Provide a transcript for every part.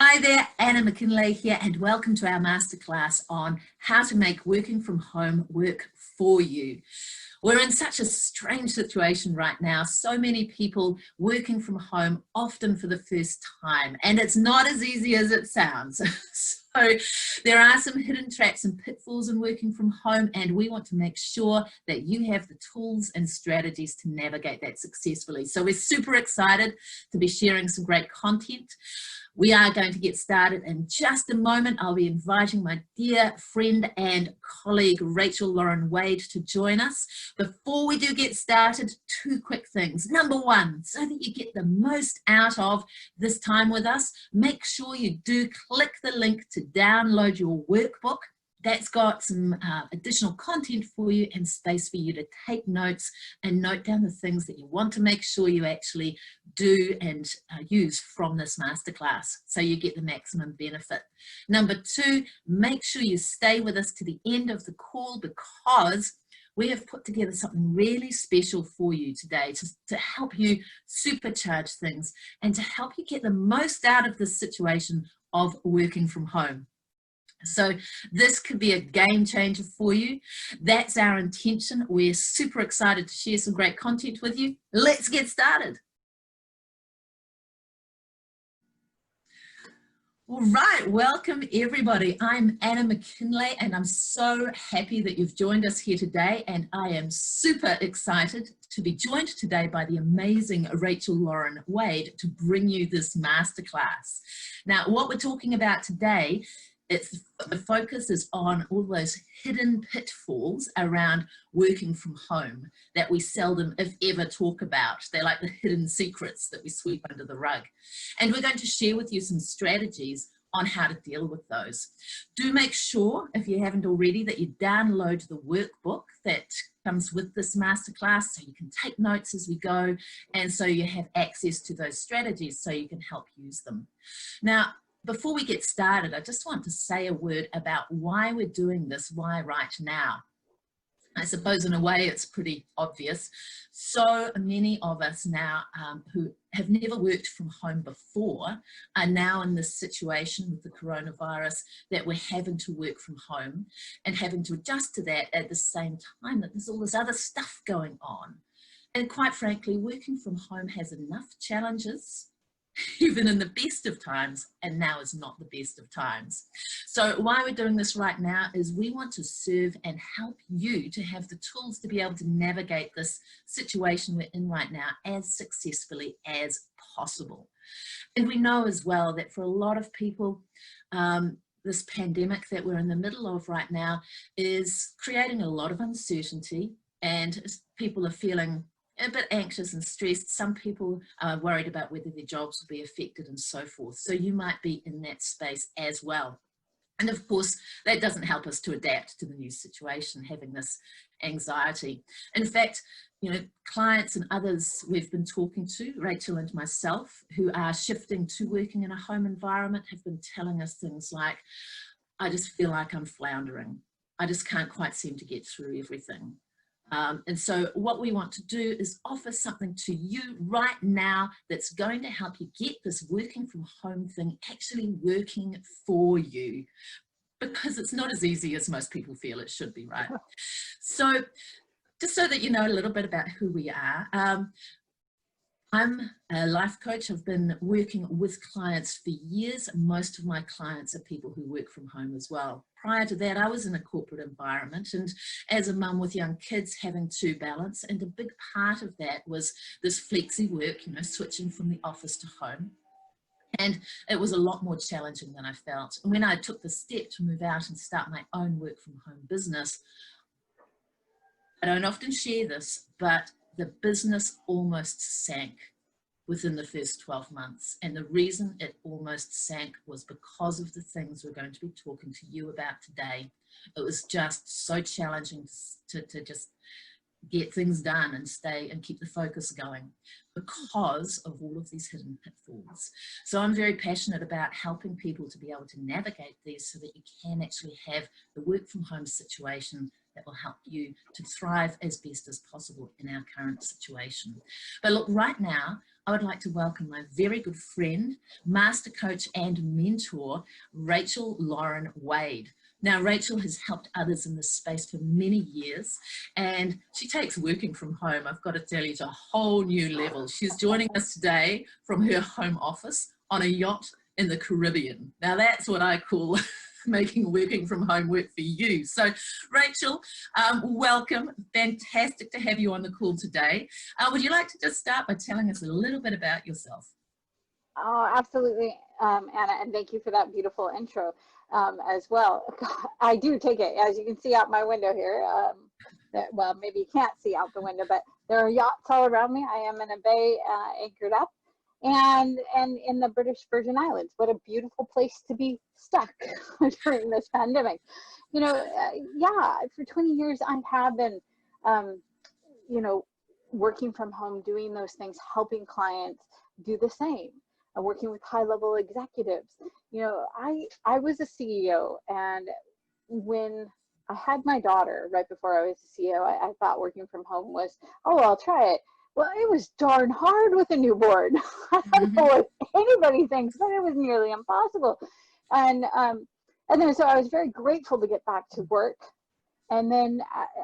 Hi there, Anna McKinlay here, and welcome to our masterclass on how to make working from home work for you. We're in such a strange situation right now. So many people working from home, often for the first time, and it's not as easy as it sounds. So there are some hidden traps and pitfalls in working from home, and we want to make sure that you have the tools and strategies to navigate that successfully. So we're super excited to be sharing some great content. We are going to get started in just a moment. I'll be inviting my dear friend and colleague, Rachel Lauren Wade, to join us. Before we do get started, two quick things. Number one, so that you get the most out of this time with us, make sure you do click the link to download your workbook. That's got some additional content for you and space for you to take notes and note down the things that you want to make sure you actually do and use from this masterclass so you get the maximum benefit. Number two, make sure you stay with us to the end of the call because we have put together something really special for you today to help you supercharge things and to help you get the most out of this situation of working from home. So this could be a game changer for you. That's our intention. We're super excited to share some great content with you. Let's get started. All right, welcome everybody. I'm Anna McKinlay and I'm so happy that you've joined us here today, and I am super excited to be joined today by the amazing Rachel Lauren Wade to bring you this masterclass. Now, what we're talking about today, the focus is on all those hidden pitfalls around working from home that we seldom, if ever, talk about. They're like the hidden secrets that we sweep under the rug. And we're going to share with you some strategies on how to deal with those. Do make sure, if you haven't already, that you download the workbook that comes with this masterclass so you can take notes as we go, and so you have access to those strategies so you can help use them. Now, before we get started, I just want to say a word about why we're doing this, why right now. I suppose in a way it's pretty obvious. So many of us now who have never worked from home before are now in this situation with the coronavirus that we're having to work from home and having to adjust to that at the same time that there's all this other stuff going on. And quite frankly, working from home has enough challenges even in the best of times, and now is not the best of times. So why we're doing this right now is we want to serve and help you to have the tools to be able to navigate this situation we're in right now as successfully as possible. And we know as well that for a lot of people, this pandemic that we're in the middle of right now is creating a lot of uncertainty, and people are feeling a bit anxious and stressed. Some people are worried about whether their jobs will be affected and so forth. So you might be in that space as well. And of course, that doesn't help us to adapt to the new situation, having this anxiety. In fact, you know, clients and others we've been talking to, Rachel and myself, who are shifting to working in a home environment, have been telling us things like, I just feel like I'm floundering. I just can't quite seem to get through everything. And so what we want to do is offer something to you right now that's going to help you get this working from home thing actually working for you, because it's not as easy as most people feel it should be, right? So just so that you know a little bit about who we are, I'm a life coach. I've been working with clients for years. Most of my clients are people who work from home as well. Prior to that, I was in a corporate environment, and as a mum with young kids, having to balance, and a big part of that was this flexi work, you know, switching from the office to home. And it was a lot more challenging than I felt. And when I took the step to move out and start my own work from home business, I don't often share this, but the business almost sank within the first 12 months. And the reason it almost sank was because of the things we're going to be talking to you about today. It was just so challenging to just get things done and stay and keep the focus going because of all of these hidden pitfalls. So I'm very passionate about helping people to be able to navigate these so that you can actually have the work from home situation that will help you to thrive as best as possible in our current situation. But look, right now, I would like to welcome my very good friend, master coach and mentor, Rachel Lauren Wade. Now, Rachel has helped others in this space for many years, and she takes working from home, I've got to tell you, to a whole new level. She's joining us today from her home office on a yacht in the Caribbean. Now, that's what I call making working from home work for you. So, Rachel, welcome. Fantastic to have you on the call today. Would you like to just start by telling us a little bit about yourself? Oh, absolutely, Anna, and thank you for that beautiful intro as well. I do take it, as you can see out my window here. Well, maybe you can't see out the window, but there are yachts all around me. I am in a bay anchored up, and in the British Virgin Islands. What a beautiful place to be stuck during this pandemic. You know, yeah, for 20 years I have been, you know, working from home, doing those things, helping clients do the same. Working with high-level executives. You know, I was a CEO, and when I had my daughter right before I was a CEO, I thought working from home was, oh, I'll try it. Well, it was darn hard with a newborn. I don't know what anybody thinks, but it was nearly impossible. And then so I was very grateful to get back to work. And then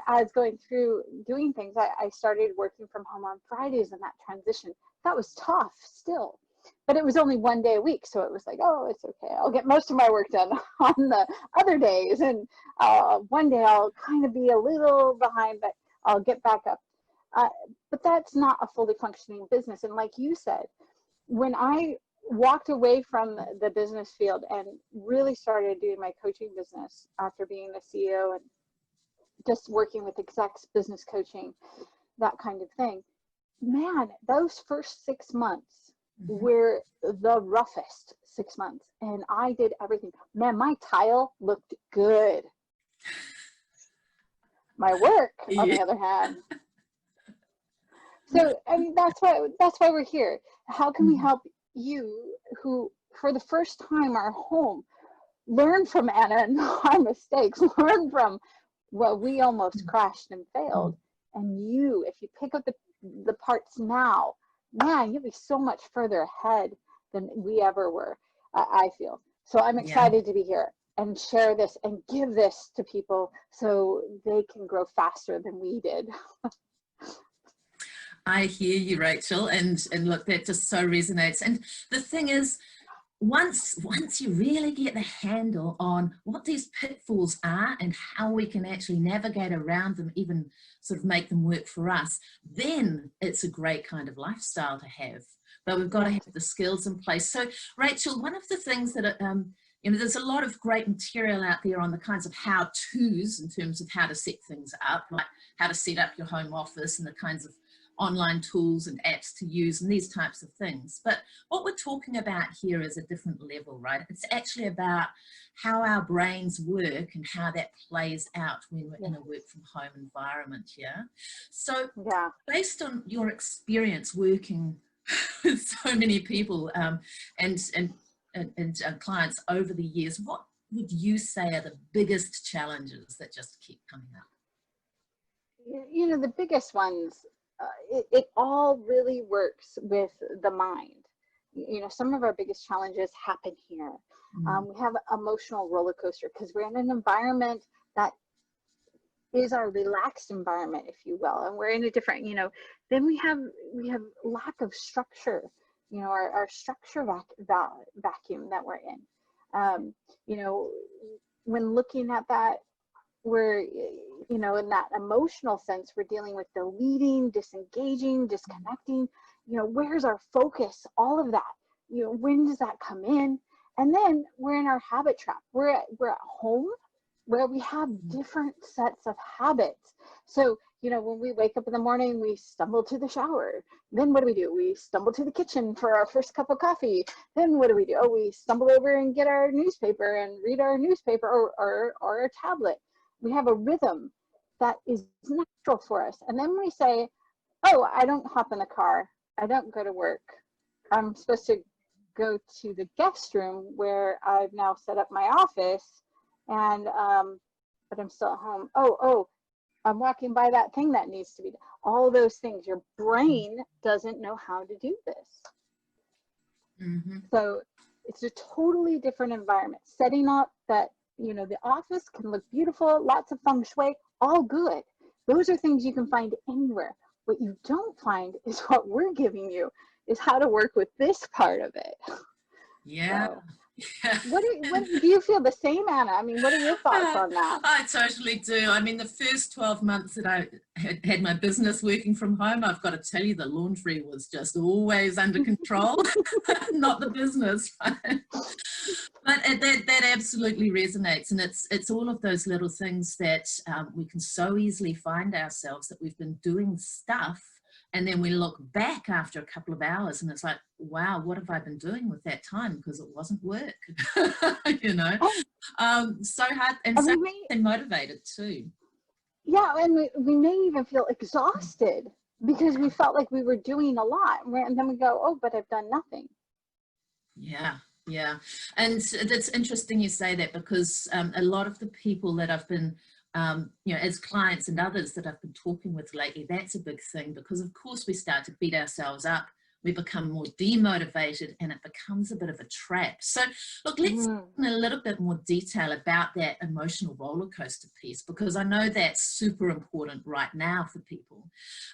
as going through doing things, I started working from home on Fridays, and that transition, that was tough still. But it was only one day a week, so it was like, oh, it's okay. I'll get most of my work done on the other days, and one day I'll kind of be a little behind, but I'll get back up. But that's not a fully functioning business. And like you said, when I walked away from the business field and really started doing my coaching business after being a CEO and just working with execs, business coaching, that kind of thing, man, those first 6 months were the roughest 6 months, and I did everything. Man, my tile looked good. My work, on the other hand. So, I mean, that's why we're here. How can we help you, who for the first time are home, learn from Anna and our mistakes, learn from what we almost crashed and failed, and you, if you pick up the parts now, man, you'll be so much further ahead than we ever were, I feel. So I'm excited to be here and share this and give this to people so they can grow faster than we did. I hear you, Rachel, and look, that just so resonates. And the thing is, once you really get the handle on what these pitfalls are and how we can actually navigate around them, even sort of make them work for us, then it's a great kind of lifestyle to have. But we've got to have the skills in place. So, Rachel, one of the things that, you know, there's a lot of great material out there on the kinds of how-tos in terms of how to set things up, like how to set up your home office and the kinds of online tools and apps to use and these types of things. But what we're talking about here is a different level, right? It's actually about how our brains work and how that plays out when we're in a work from home environment, So based on your experience working with so many people and clients over the years, what would you say are the biggest challenges that just keep coming up? You know, the biggest ones, it all really works with the mind. You know, some of our biggest challenges happen here. We have emotional roller coaster because we're in an environment that is our relaxed environment, if you will, and we're in a different, you know, then we have lack of structure, you know, our structure vacuum that we're in. You know, when looking at that, we're, you know, in that emotional sense, we're dealing with deleting, disengaging, disconnecting. You know, where's our focus? All of that. You know, when does that come in? And then we're in our habit trap. We're at home where we have different sets of habits. So, you know, when we wake up in the morning, we stumble to the shower. Then what do? We stumble to the kitchen for our first cup of coffee. Then what do? Oh, we stumble over and get our newspaper and read our newspaper or a tablet. We have a rhythm that is natural for us. And then we say, oh, I don't hop in the car. I don't go to work. I'm supposed to go to the guest room where I've now set up my office, and but I'm still at home. Oh, I'm walking by that thing that needs to be done. all those things. Your brain doesn't know how to do this. So it's a totally different environment. Setting up that, you know, the office can look beautiful, lots of feng shui, all good. Those are things you can find anywhere. What you don't find is what we're giving you, is how to work with this part of it. Yeah. So, what do you feel the same, Anna? I mean, what are your thoughts on that? I totally do. I mean, the first 12 months that I had my business working from home, I've got to tell you, the laundry was just always under control, not the business, right? But that absolutely resonates, and it's all of those little things that we can so easily find ourselves that we've been doing stuff, and then we look back after a couple of hours and it's like, wow, what have I been doing with that time? Because it wasn't work, you know. So hard and so motivated too. Yeah, and we may even feel exhausted because we felt like we were doing a lot, and then we go, oh, but I've done nothing. Yeah. Yeah, and that's interesting you say that, because a lot of the people that I've been, you know, as clients and others that I've been talking with lately, that's a big thing, because of course we start to beat ourselves up, we become more demotivated, and it becomes a bit of a trap. So look, let's talk in a little bit more detail about that emotional roller coaster piece, because I know that's super important right now for people.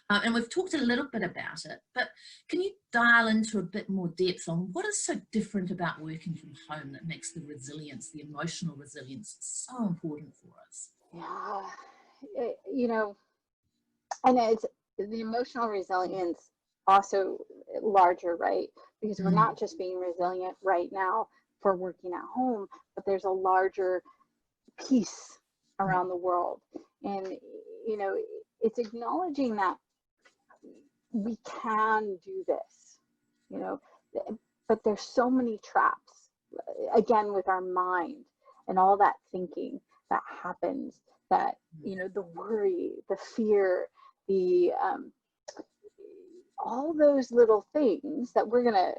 And we've talked a little bit about it, but can you dial into a bit more depth on what is so different about working from home that makes the resilience, the emotional resilience, so important for us? Yeah, you know, and it's the emotional resilience also larger, right? Because we're not just being resilient right now for working at home, but there's a larger piece around the world. And, you know, it's acknowledging that we can do this, you know, but there's so many traps, again, with our mind and all that thinking that happens, that, you know, the worry, the fear, the all those little things that we're going to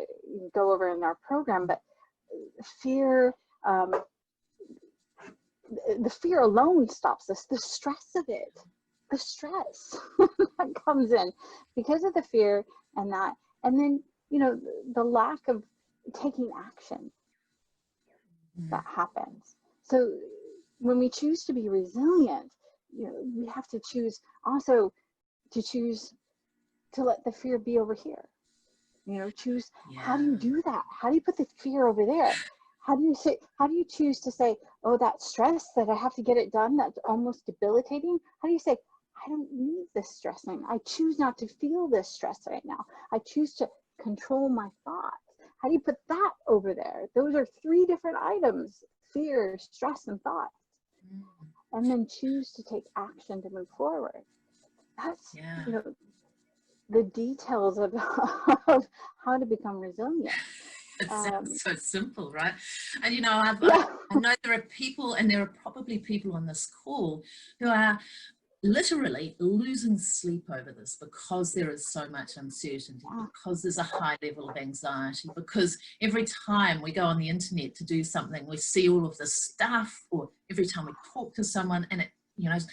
go over in our program. But fear, the fear alone stops us. The stress of it, the stress that comes in because of the fear, and that, and then, you know, the lack of taking action that happens. So when we choose to be resilient, you know, we have to choose also to choose to let the fear be over here. You know, choose, how do you do that? How do you put the fear over there? How do you say, how do you choose to say, oh, that stress that I have to get it done, that's almost debilitating? How do you say, I don't need this stressing. I choose not to feel this stress right now. I choose to control my thoughts. How do you put that over there? Those are three different items: fear, stress, and thoughts. And then choose to take action to move forward. That's, you know, the details of how to become resilient. It sounds so simple, right? And, you know, I know there are people, and there are probably people on this call who are literally losing sleep over this, because there is so much uncertainty, because there's a high level of anxiety, because every time we go on the internet to do something, we see all of this stuff, or every time we talk to someone, and it, you know, it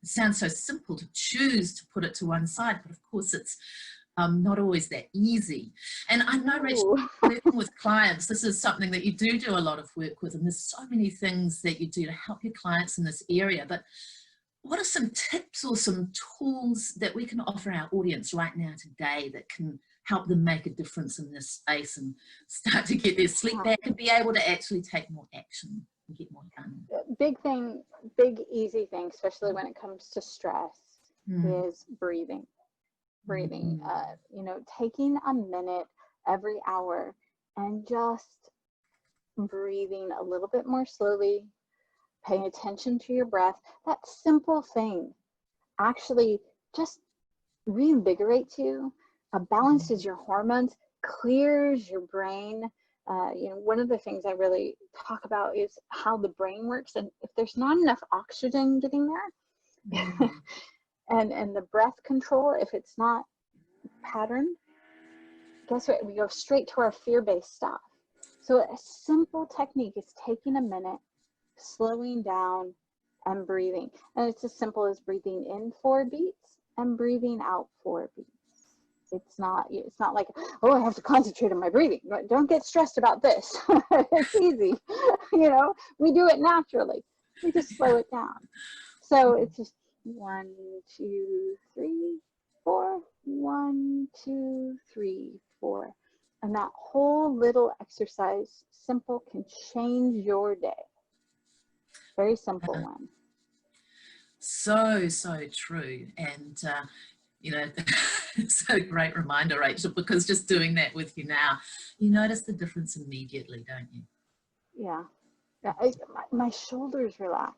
sounds so simple to choose to put it to one side, but of course it's not always that easy. And I know, Rachel, working with clients, this is something that you do a lot of work with, and there's so many things that you do to help your clients in this area. But what are some tips or some tools that we can offer our audience right now today that can help them make a difference in this space and start to get their sleep back and be able to actually take more action and get more done? Big thing, big easy thing, especially when it comes to stress, is breathing. Breathing, you know, taking a minute every hour and just breathing a little bit more slowly, paying attention to your breath. That simple thing actually just reinvigorates you, balances your hormones, clears your brain. You know, one of the things I really talk about is how the brain works, and if there's not enough oxygen getting there, and the breath control, if it's not patterned, guess what? We go straight to our fear-based stuff. So a simple technique is taking a minute, slowing down, and breathing. And it's as simple as breathing in 4 beats and breathing out 4 beats. It's not like, oh, I have to concentrate on my breathing. Don't get stressed about this. It's easy. We do it naturally. We just slow it down. So it's just 1, 2, 3, 4, 1, 2, 3, 4. And that whole little exercise, simple, can change your day. Very simple one. So true. And it's a great reminder, Rachel, because just doing that with you now, you notice the difference immediately, don't you? Yeah. My shoulders relax.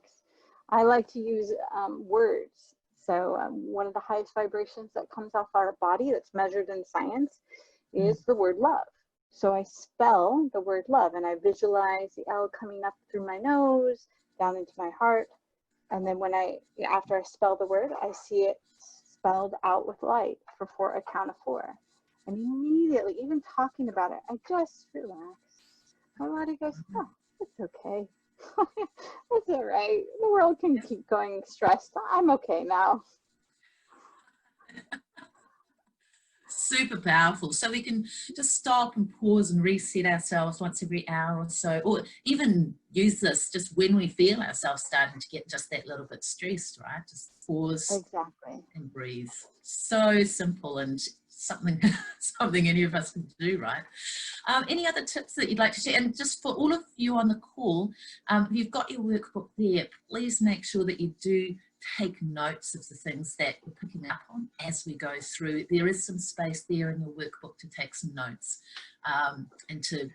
I like to use words. So one of the highest vibrations that comes off our body that's measured in science is the word love. So I spell the word love, and I visualize the L coming up through my nose, down into my heart. And then after I spell the word, I see it spelled out with light for a count of 4. And immediately, even talking about it, I just relax. My body goes, oh, it's okay. It's all right. The world can keep going stressed. I'm okay now. Super powerful. So we can just stop and pause and reset ourselves once every hour or so, or even use this just when we feel ourselves starting to get just that little bit stressed, right? Just pause. Exactly. And breathe. So simple, and something any of us can do, right? Any other tips that you'd like to share? And just for all of you on the call, if you've got your workbook there, please make sure that you do take notes of the things that we're picking up on as we go through. There is some space there in your workbook to take some notes and to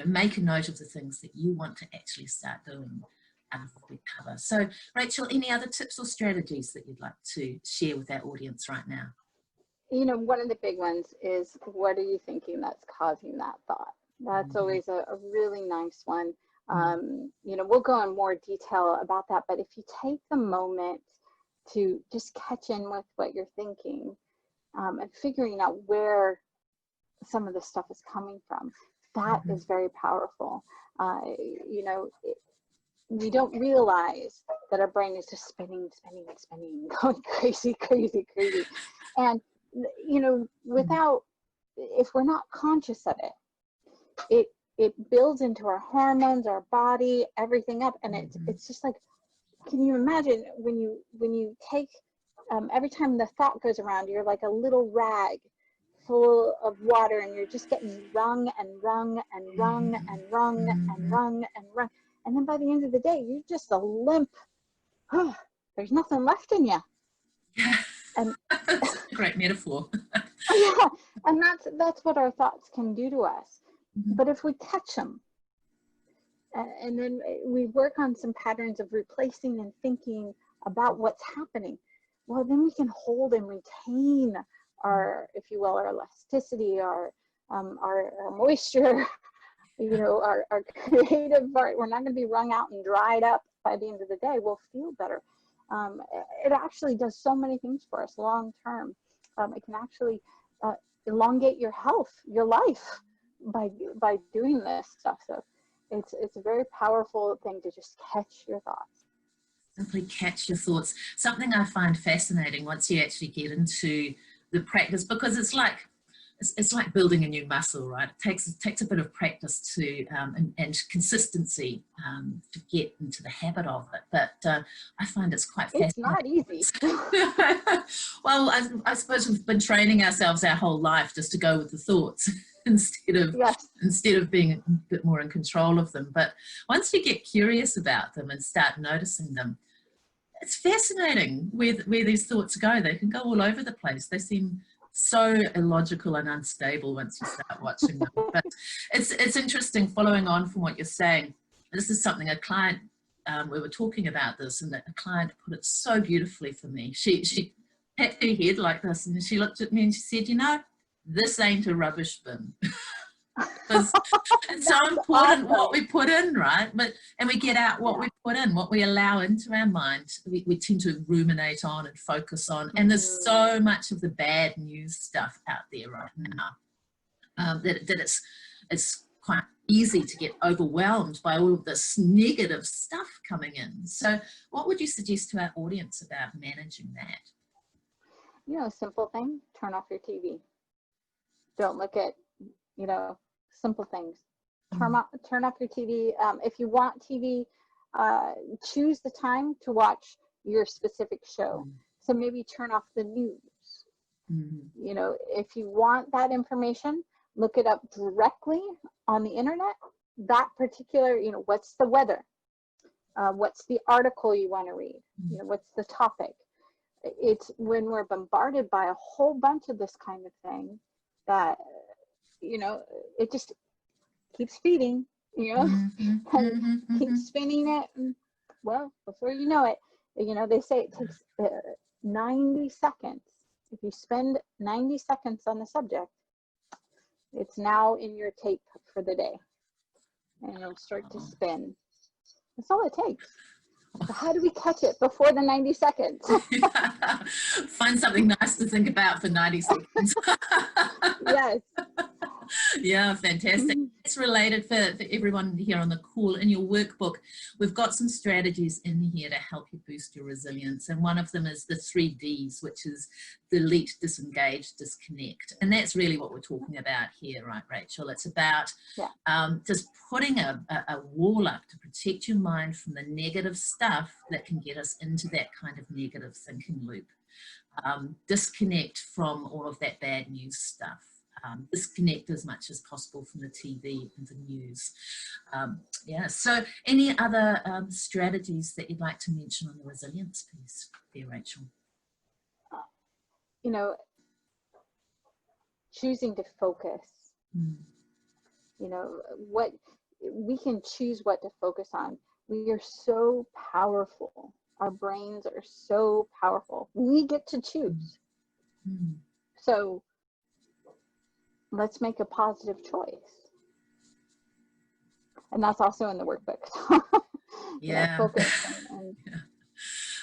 make a note of the things that you want to actually start doing before we cover. So Rachel, any other tips or strategies that you'd like to share with our audience right now? One of the big ones is, what are you thinking that's causing that thought? That's always a really nice one. We'll go in more detail about that, but if you take the moment to just catch in with what you're thinking and figuring out where some of this stuff is coming from, that is very powerful. We don't realize that our brain is just spinning, going crazy. And, if we're not conscious of it, it builds into our hormones, our body, everything up. And it's just like, can you imagine when you take, every time the thought goes around, you're like a little rag full of water, and you're just getting wrung and wrung and wrung and wrung and wrung and wrung. And then by the end of the day, you're just a limp. Oh, there's nothing left in you. Yeah. And that's a great metaphor. Yeah, and that's what our thoughts can do to us. But if we catch them, and then we work on some patterns of replacing and thinking about what's happening, well, then we can hold and retain our, if you will, our elasticity, our moisture, our creative part. We're not going to be wrung out and dried up by the end of the day. We'll feel better. It actually does so many things for us long term. It can actually elongate your health, your life, by doing this stuff. So it's a very powerful thing to just catch your thoughts. Simply catch your thoughts. Something I find fascinating once you actually get into the practice, because it's like building a new muscle, right? It takes a bit of practice to and consistency to get into the habit of it. But I find it's quite fascinating. It's not easy. Well, I suppose we've been training ourselves our whole life just to go with the thoughts instead of being a bit more in control of them. But once you get curious about them and start noticing them, it's fascinating where these thoughts go. They can go all over the place. They seem so illogical and unstable once you start watching them. But it's interesting, following on from what you're saying. This is something a client, we were talking about this, and a client put it so beautifully for me. She pat her head like this, and she looked at me and she said, this ain't a rubbish bin. Because it's so important what we put in, right? And we get out what we put in, what we allow into our mind. We tend to ruminate on and focus on. And there's so much of the bad news stuff out there right now that it's quite easy to get overwhelmed by all of this negative stuff coming in. So what would you suggest to our audience about managing that? you know, simple thing, turn off your TV. Don't look at, you know, simple things. Turn off your TV. If you want TV, choose the time to watch your specific show. So maybe turn off the news. You know, if you want that information, look it up directly on the internet. That particular, you know, what's the weather? What's the article you want to read? You know, what's the topic? It's when we're bombarded by a whole bunch of this kind of thing that, you know, it just keeps feeding, you know, and keeps spinning it. And, well, before you know it, you know, they say it takes 90 seconds. If you spend 90 seconds on the subject, it's now in your tape for the day. And it'll start to spin. That's all it takes. So how do we catch it before the 90 seconds? Find something nice to think about for 90 seconds. Yes. Yeah, fantastic. It's related for everyone here on the call. In your workbook, we've got some strategies in here to help you boost your resilience. And one of them is the 3 Ds, which is delete, disengage, disconnect. And that's really what we're talking about here, right, Rachel? It's about just putting a wall up to protect your mind from the negative stuff that can get us into that kind of negative thinking loop. Disconnect from all of that bad news stuff. Disconnect as much as possible from the TV and the news. Yeah, so any other strategies that you'd like to mention on the resilience piece there, Rachel? You know, choosing to focus. You know, what we can choose what to focus on. We are so powerful. Our brains are so powerful. We get to choose. So let's make a positive choice. And that's also in the workbook. Yeah. Focus and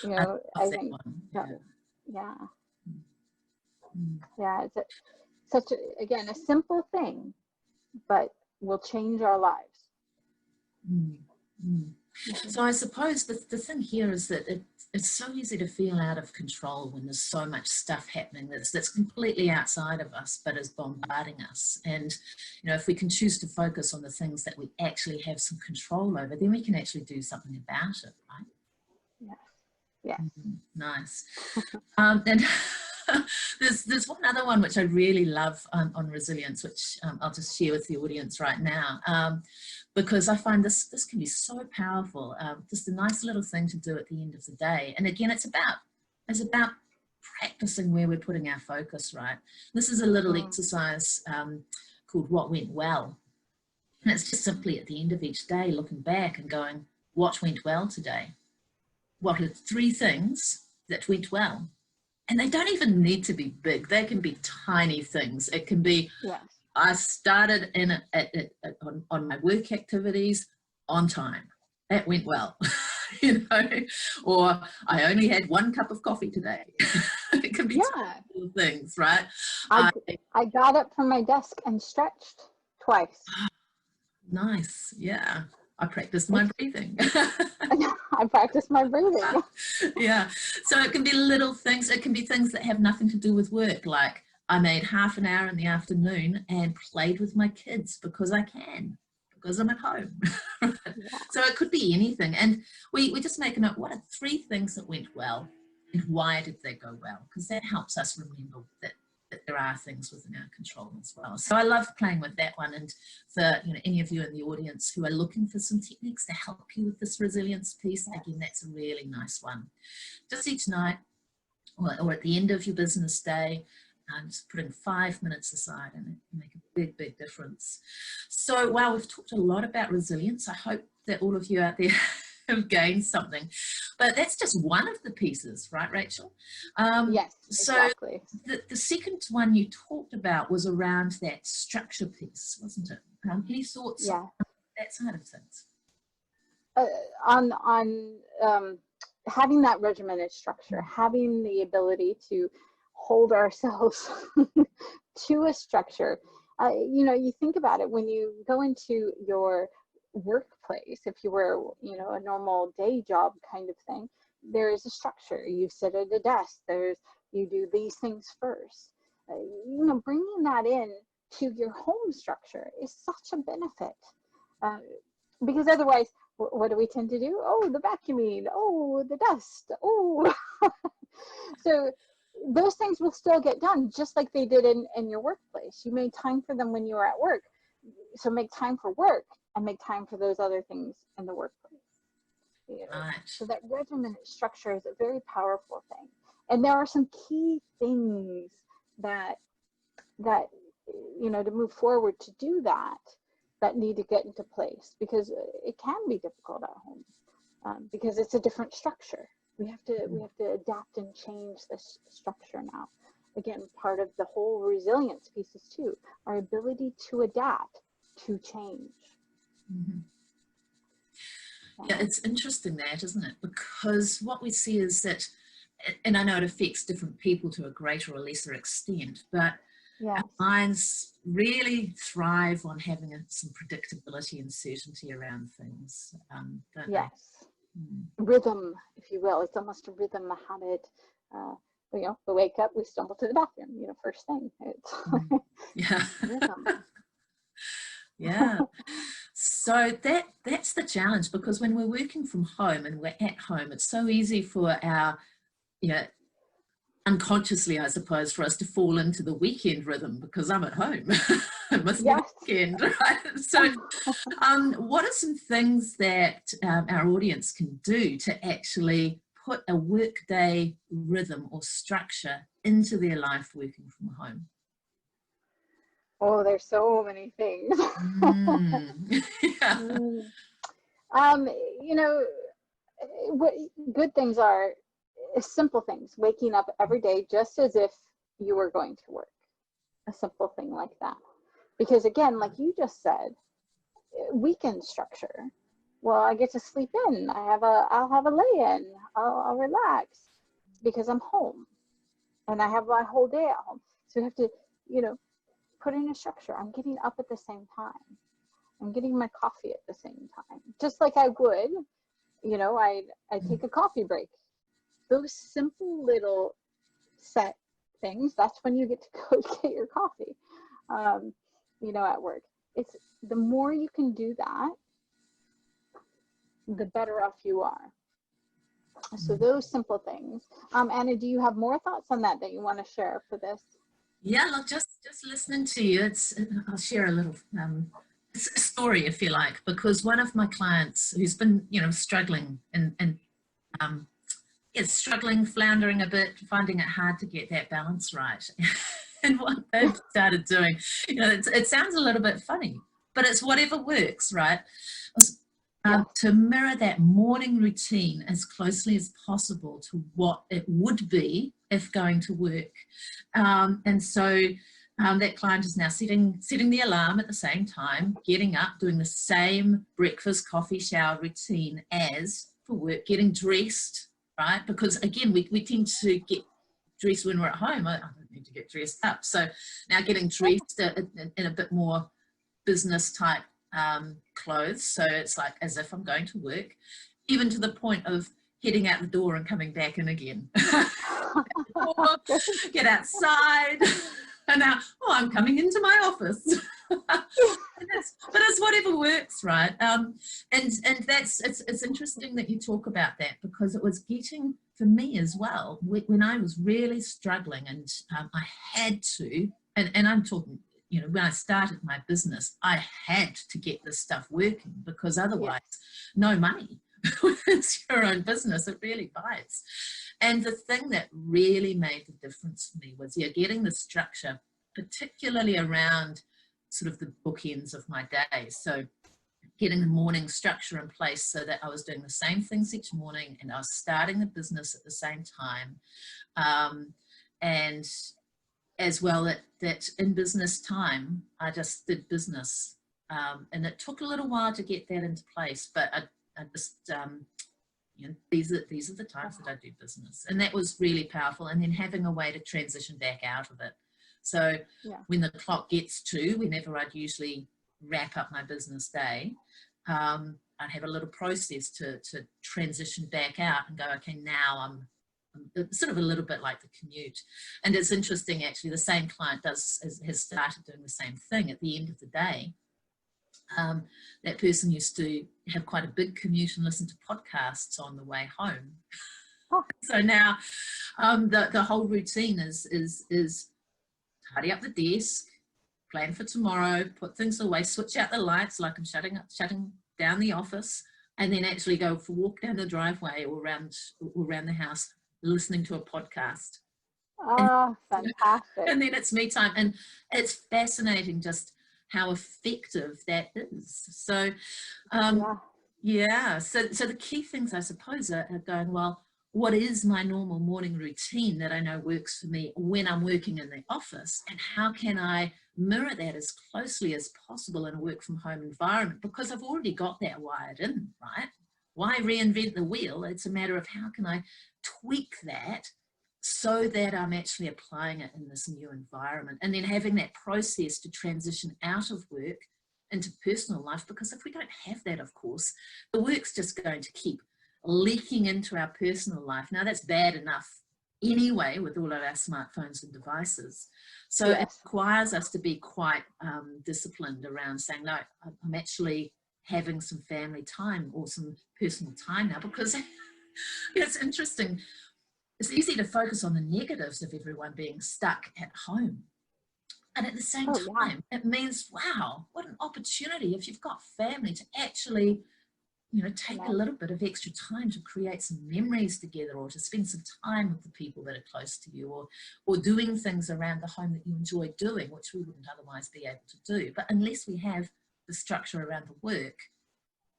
you know, I think, it's such a, again, a simple thing, but will change our lives. So I suppose the thing here is that it's so easy to feel out of control when there's so much stuff happening that's completely outside of us but is bombarding us. And you know, if we can choose to focus on the things that we actually have some control over, then we can actually do something about it, right? Yeah. Nice. And there's one other one which I really love on resilience, which I'll just share with the audience right now, because I find this can be so powerful. Just a nice little thing to do at the end of the day. And again, it's about practicing where we're putting our focus, right? This is a little exercise called What Went Well. And it's just simply at the end of each day looking back and going, what went well today? What are 3 things that went well? And they don't even need to be big. They can be tiny things. It can be, I started on my work activities on time. That went well, you know, or I only had 1 cup of coffee today. It can be tiny things, right? I got up from my desk and stretched twice. Nice, yeah. I practiced my breathing. I practiced my breathing. Yeah, so it can be little things. It can be things that have nothing to do with work, like I made half an hour in the afternoon and played with my kids because I can, because I'm at home. So it could be anything. And we just make a note, what are 3 things that went well and why did they go well? Because that helps us remember that there are things within our control as well. So I love playing with that one. And for any of you in the audience who are looking for some techniques to help you with this resilience piece, again, that's a really nice one. Just each night or at the end of your business day, just putting 5 minutes aside and it can make a big, big difference. So wow, we've talked a lot about resilience. I hope that all of you out there have gained something, but that's just one of the pieces, right, Rachel? Yes, exactly. So the second one you talked about was around that structure piece, wasn't it? Any thoughts on that side of things? On having that regimented structure, having the ability to hold ourselves to a structure. You know, you think about it when you go into your workplace, if you were, a normal day job kind of thing, there is a structure. You sit at a desk, there's you do these things first. You know, bringing that in to your home structure is such a benefit. Because otherwise, what do we tend to do? Oh, the vacuuming, oh, the dust, oh. So those things will still get done just like they did in your workplace. You made time for them when you were at work. So make time for work and make time for those other things in the workplace. You know? Right. So that regimen structure is a very powerful thing. And there are some key things that you know, to move forward to do that, that need to get into place, because it can be difficult at home, because it's a different structure. We have to adapt and change this structure now. Again, part of the whole resilience pieces too, our ability to adapt to change. Mm-hmm. Yeah, it's interesting that, isn't it? Because what we see is that, and I know it affects different people to a greater or lesser extent, but yes, our minds really thrive on having some predictability and certainty around things, don't yes. they? Mm. Rhythm, if you will. It's almost a rhythm, a habit. You know, we wake up, we stumble to the bathroom, you know, first thing. It's Yeah. rhythm. Yeah. So that's the challenge, because when we're working from home and we're at home, it's so easy for our, you know, unconsciously, I suppose, for us to fall into the weekend rhythm because I'm at home. It must be the Yes. weekend, right? So what are some things that our audience can do to actually put a workday rhythm or structure into their life working from home? Oh, there's so many things. Yeah. You know, what good things are simple things, waking up every day just as if you were going to work. A simple thing like that. Because again, like you just said, weekend structure. Well, I get to sleep in. I'll have a lay-in. I'll relax because I'm home and I have my whole day at home. So you have to, you know, put in a structure. I'm getting up at the same time. I'm getting my coffee at the same time. Just like I would, you know, I take a coffee break. Those simple little set things, that's when you get to go get your coffee, you know, at work. It's the more you can do that, the better off you are. So those simple things. Anna, do you have more thoughts on that you want to share for this? Yeah, look, just listening to you, I'll share a little story, if you like, because one of my clients who's been, you know, struggling and struggling, floundering a bit, finding it hard to get that balance right. And what they've started doing, you know, it sounds a little bit funny, but it's whatever works, right? To mirror that morning routine as closely as possible to what it would be if going to work. And so that client is now setting the alarm at the same time, getting up, doing the same breakfast, coffee, shower routine as for work, getting dressed, right? Because again, we tend to get dressed when we're at home. I don't need to get dressed up. So now getting dressed in a bit more business type clothes. So it's like as if I'm going to work, even to the point of heading out the door and coming back in again. Get outside. And now, I'm coming into my office. But it's whatever works, right? And that's it's interesting that you talk about that, because it was getting, for me as well, when I was really struggling and I had to, and I'm talking, you know, when I started my business, I had to get this stuff working, because otherwise, no money. When it's your own business, it really bites. And the thing that really made the difference for me was, getting the structure, particularly around sort of the bookends of my day. So getting the morning structure in place so that I was doing the same things each morning and I was starting the business at the same time. And as well, that in business time, I just did business. And it took a little while to get that into place, but I just, you know, these are the times that I do business. And that was really powerful. And then having a way to transition back out of it. So when the clock gets to, whenever I'd usually wrap up my business day, I'd have a little process to transition back out and go, okay, now sort of a little bit like the commute. And it's interesting, actually, the same client has started doing the same thing at the end of the day. That person used to have quite a big commute and listen to podcasts on the way home. Oh. So now the whole routine is tidy up the desk, plan for tomorrow, put things away, switch out the lights like I'm shutting down the office, and then actually go for a walk down the driveway or around the house listening to a podcast. Oh, fantastic. And then it's me time. And it's fascinating just how effective that is. So, yeah. So the key things, I suppose, are going, well, what is my normal morning routine that I know works for me when I'm working in the office, and how can I mirror that as closely as possible in a work from home environment? Because I've already got that wired in, right? Why reinvent the wheel? It's a matter of how can I tweak that so that I'm actually applying it in this new environment, and then having that process to transition out of work into personal life. Because if we don't have that, of course, the work's just going to keep leaking into our personal life. Now, that's bad enough anyway with all of our smartphones and devices. So Yes. it requires us to be quite disciplined around saying, no, I'm actually having some family time or some personal time now, because it's interesting. It's easy to focus on the negatives of everyone being stuck at home. And at the same time, it means, wow, what an opportunity if you've got family to actually, take a little bit of extra time to create some memories together, or to spend some time with the people that are close to you, or doing things around the home that you enjoy doing, which we wouldn't otherwise be able to do. But unless we have the structure around the work,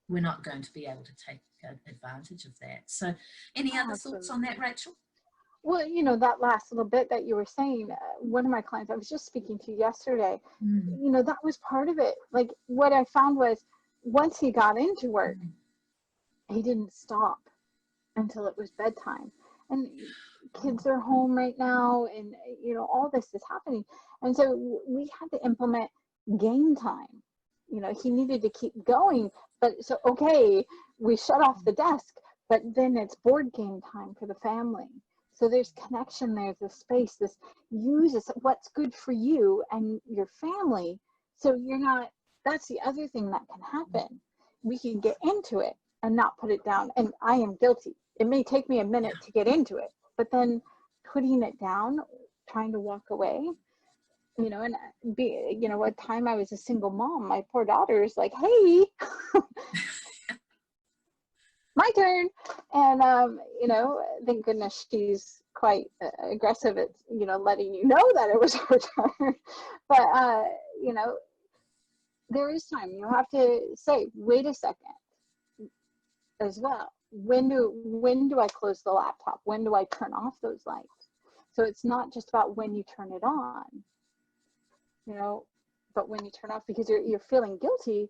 we're not going to be able to take advantage of that. So any other thoughts on that, Rachel? Well, that last little bit that you were saying, one of my clients I was just speaking to yesterday, that was part of it. Like, what I found was, once he got into work, he didn't stop until it was bedtime. And kids are home right now, and all this is happening. And so we had to implement game time. He needed to keep going, but so, okay, we shut off the desk, but then it's board game time for the family. So there's connection, there's a space, use what's good for you and your family. So that's the other thing that can happen. We can get into it and not put it down. And I am guilty. It may take me a minute to get into it, but then putting it down, trying to walk away, and one time I was a single mom, my poor daughter is like, hey, my turn. And thank goodness she's quite aggressive at letting you know that it was her turn. But there is time. You have to say, wait a second, as well. When do I close the laptop? When do I turn off those lights? So it's not just about when you turn it on, but when you turn off, because you're feeling guilty,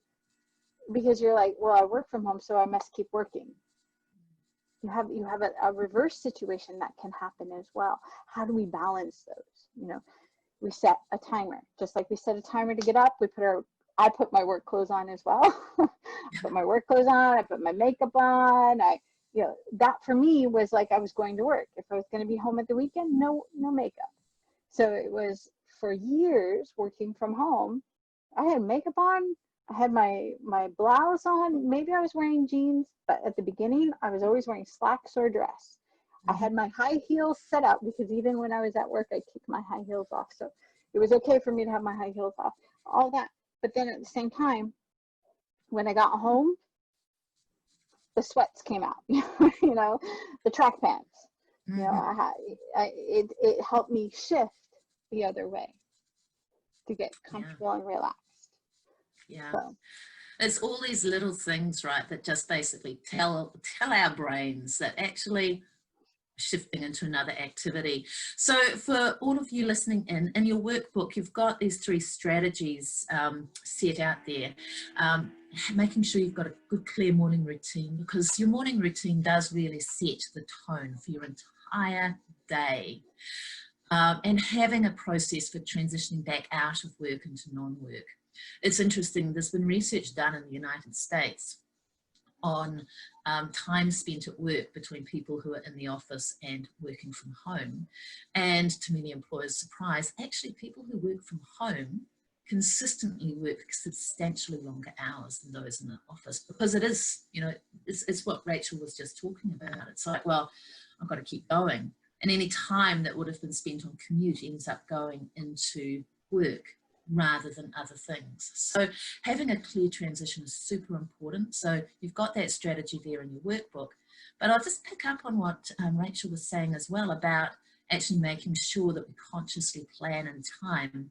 because you're like, well, I work from home, so I must keep working. You have a reverse situation that can happen as well. How do we balance those? We set a timer, just like we set a timer to get up. I put my work clothes on as well. I put my work clothes on. I put my makeup on. That for me was like I was going to work. If I was going to be home at the weekend, no makeup. So it was for years working from home. I had makeup on. I had my blouse on. Maybe I was wearing jeans, but at the beginning, I was always wearing slacks or a dress. I had my high heels set up, because even when I was at work, I kicked my high heels off. So it was okay for me to have my high heels off, all that. But then at the same time, when I got home, the sweats came out, the track pants. It helped me shift the other way to get comfortable and relaxed. Yeah. So. It's all these little things, right, that just basically tell our brains that actually shifting into another activity. So for all of you listening in your workbook, you've got these 3 strategies set out there. Making sure you've got a good, clear morning routine, because your morning routine does really set the tone for your entire day. And having a process for transitioning back out of work into non-work. It's interesting, there's been research done in the United States on time spent at work between people who are in the office and working from home. And to many employers' surprise, actually people who work from home consistently work substantially longer hours than those in the office, because it is, you know, it's what Rachel was just talking about. It's like, well, I've got to keep going. And any time that would have been spent on commute ends up going into work rather than other things. So having a clear transition is super important. So you've got that strategy there in your workbook. But I'll just pick up on what Rachel was saying as well about actually making sure that we consciously plan in time.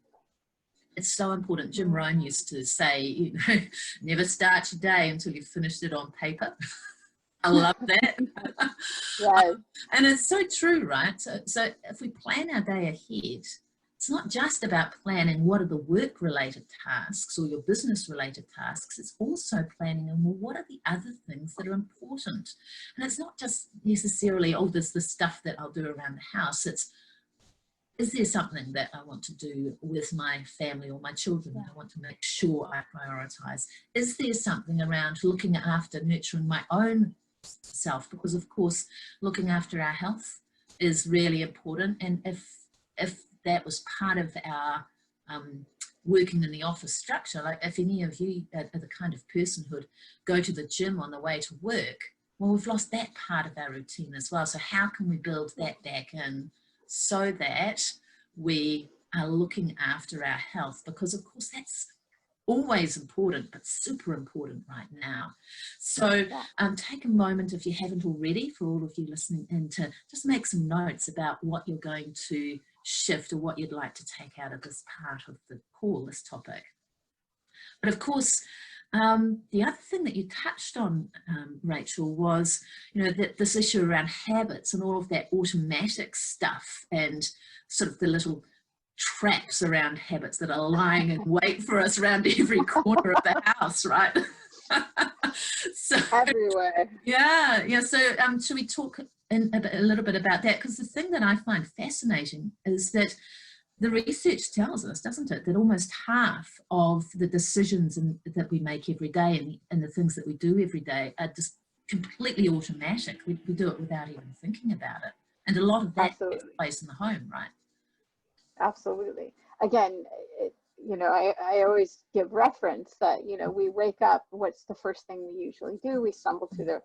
It's so important. Jim Rohn used to say, you know, never start your day until you've finished it on paper. I love that. Yes. And it's so true, right? So if we plan our day ahead, it's not just about planning what are the work-related tasks or your business-related tasks. It's also planning on, well, what are the other things that are important? And it's not just necessarily, oh, there's the stuff that I'll do around the house. It's, is there something that I want to do with my family or my children that I want to make sure I prioritize? Is there something around looking after, nurturing my own self? Because of course, looking after our health is really important. And if that was part of our working in the office structure, like if any of you are the kind of person who'd go to the gym on the way to work, well, we've lost that part of our routine as well. So how can we build that back in so that we are looking after our health? Because of course that's always important, but super important right now. So take a moment, if you haven't already, for all of you listening in, to just make some notes about what you're going to shift or what you'd like to take out of this part of the call, this topic. But of course, the other thing that you touched on, Rachel, was, you know, that this issue around habits and all of that automatic stuff and sort of the little traps around habits that are lying in wait for us around every corner of the house, right? So Everywhere. yeah. So should we talk a little bit about that? Because the thing that I find fascinating is that the research tells us, doesn't it, that almost half of the decisions that we make every day and the things that we do every day are just completely automatic. We do it without even thinking about it. And a lot of that takes place in the home, right? Absolutely. Again, you know, I always give reference that, you know, we wake up, what's the first thing we usually do? We stumble to the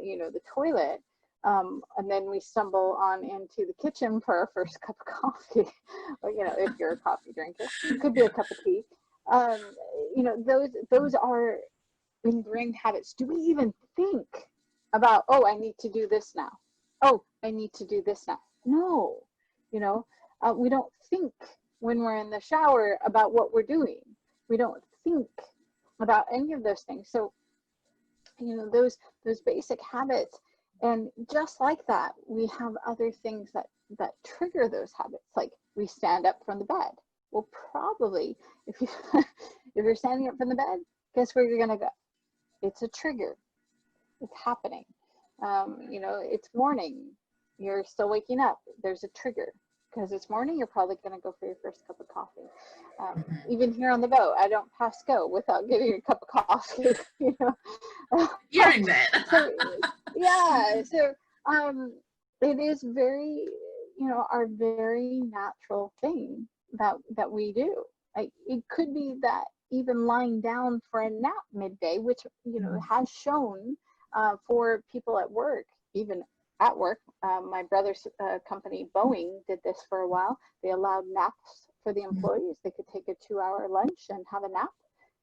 you know, the toilet. And then we stumble on into the kitchen for our first cup of coffee, or, you know, if you're a coffee drinker, it could be a cup of tea. You know, those are ingrained habits. Do we even think about, oh, I need to do this now? Oh, I need to do this now. No, you know, we don't think when we're in the shower about what we're doing. We don't think about any of those things. So, you know, those basic habits. And just like that, we have other things that trigger those habits. Like we stand up from the bed. Well, probably if you're standing up from the bed, guess where you're gonna go? It's a trigger. It's happening. You know, it's morning. You're still waking up. There's a trigger. Because it's morning, you're probably going to go for your first cup of coffee. Even here on the boat, I don't pass go without getting a cup of coffee. You know, hearing that. So, yeah. So it is very, you know, our very natural thing that we do. Like, it could be that even lying down for a nap midday, which, you know, has shown for people at work, even at work. My brother's company, Boeing, did this for a while. They allowed naps for the employees. They could take a 2-hour lunch and have a nap.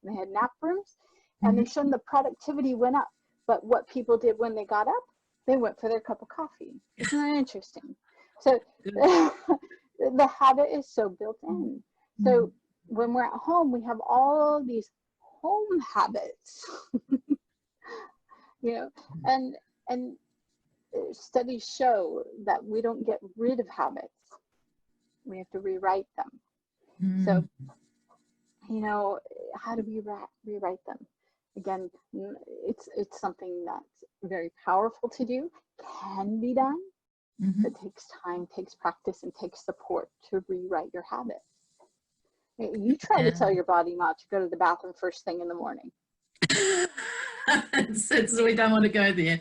And they had nap rooms. And they shown the productivity went up. But what people did when they got up, they went for their cup of coffee. Isn't that interesting? So the habit is so built in. So when we're at home, we have all these home habits, you know, and studies show that we don't get rid of habits. We have to rewrite them. So, you know, how do we rewrite them? Again, it's something that's very powerful to do, can be done, but takes time, takes practice, and takes support to rewrite your habits. You try to tell your body not to go to the bathroom first thing in the morning. we don't want to go there.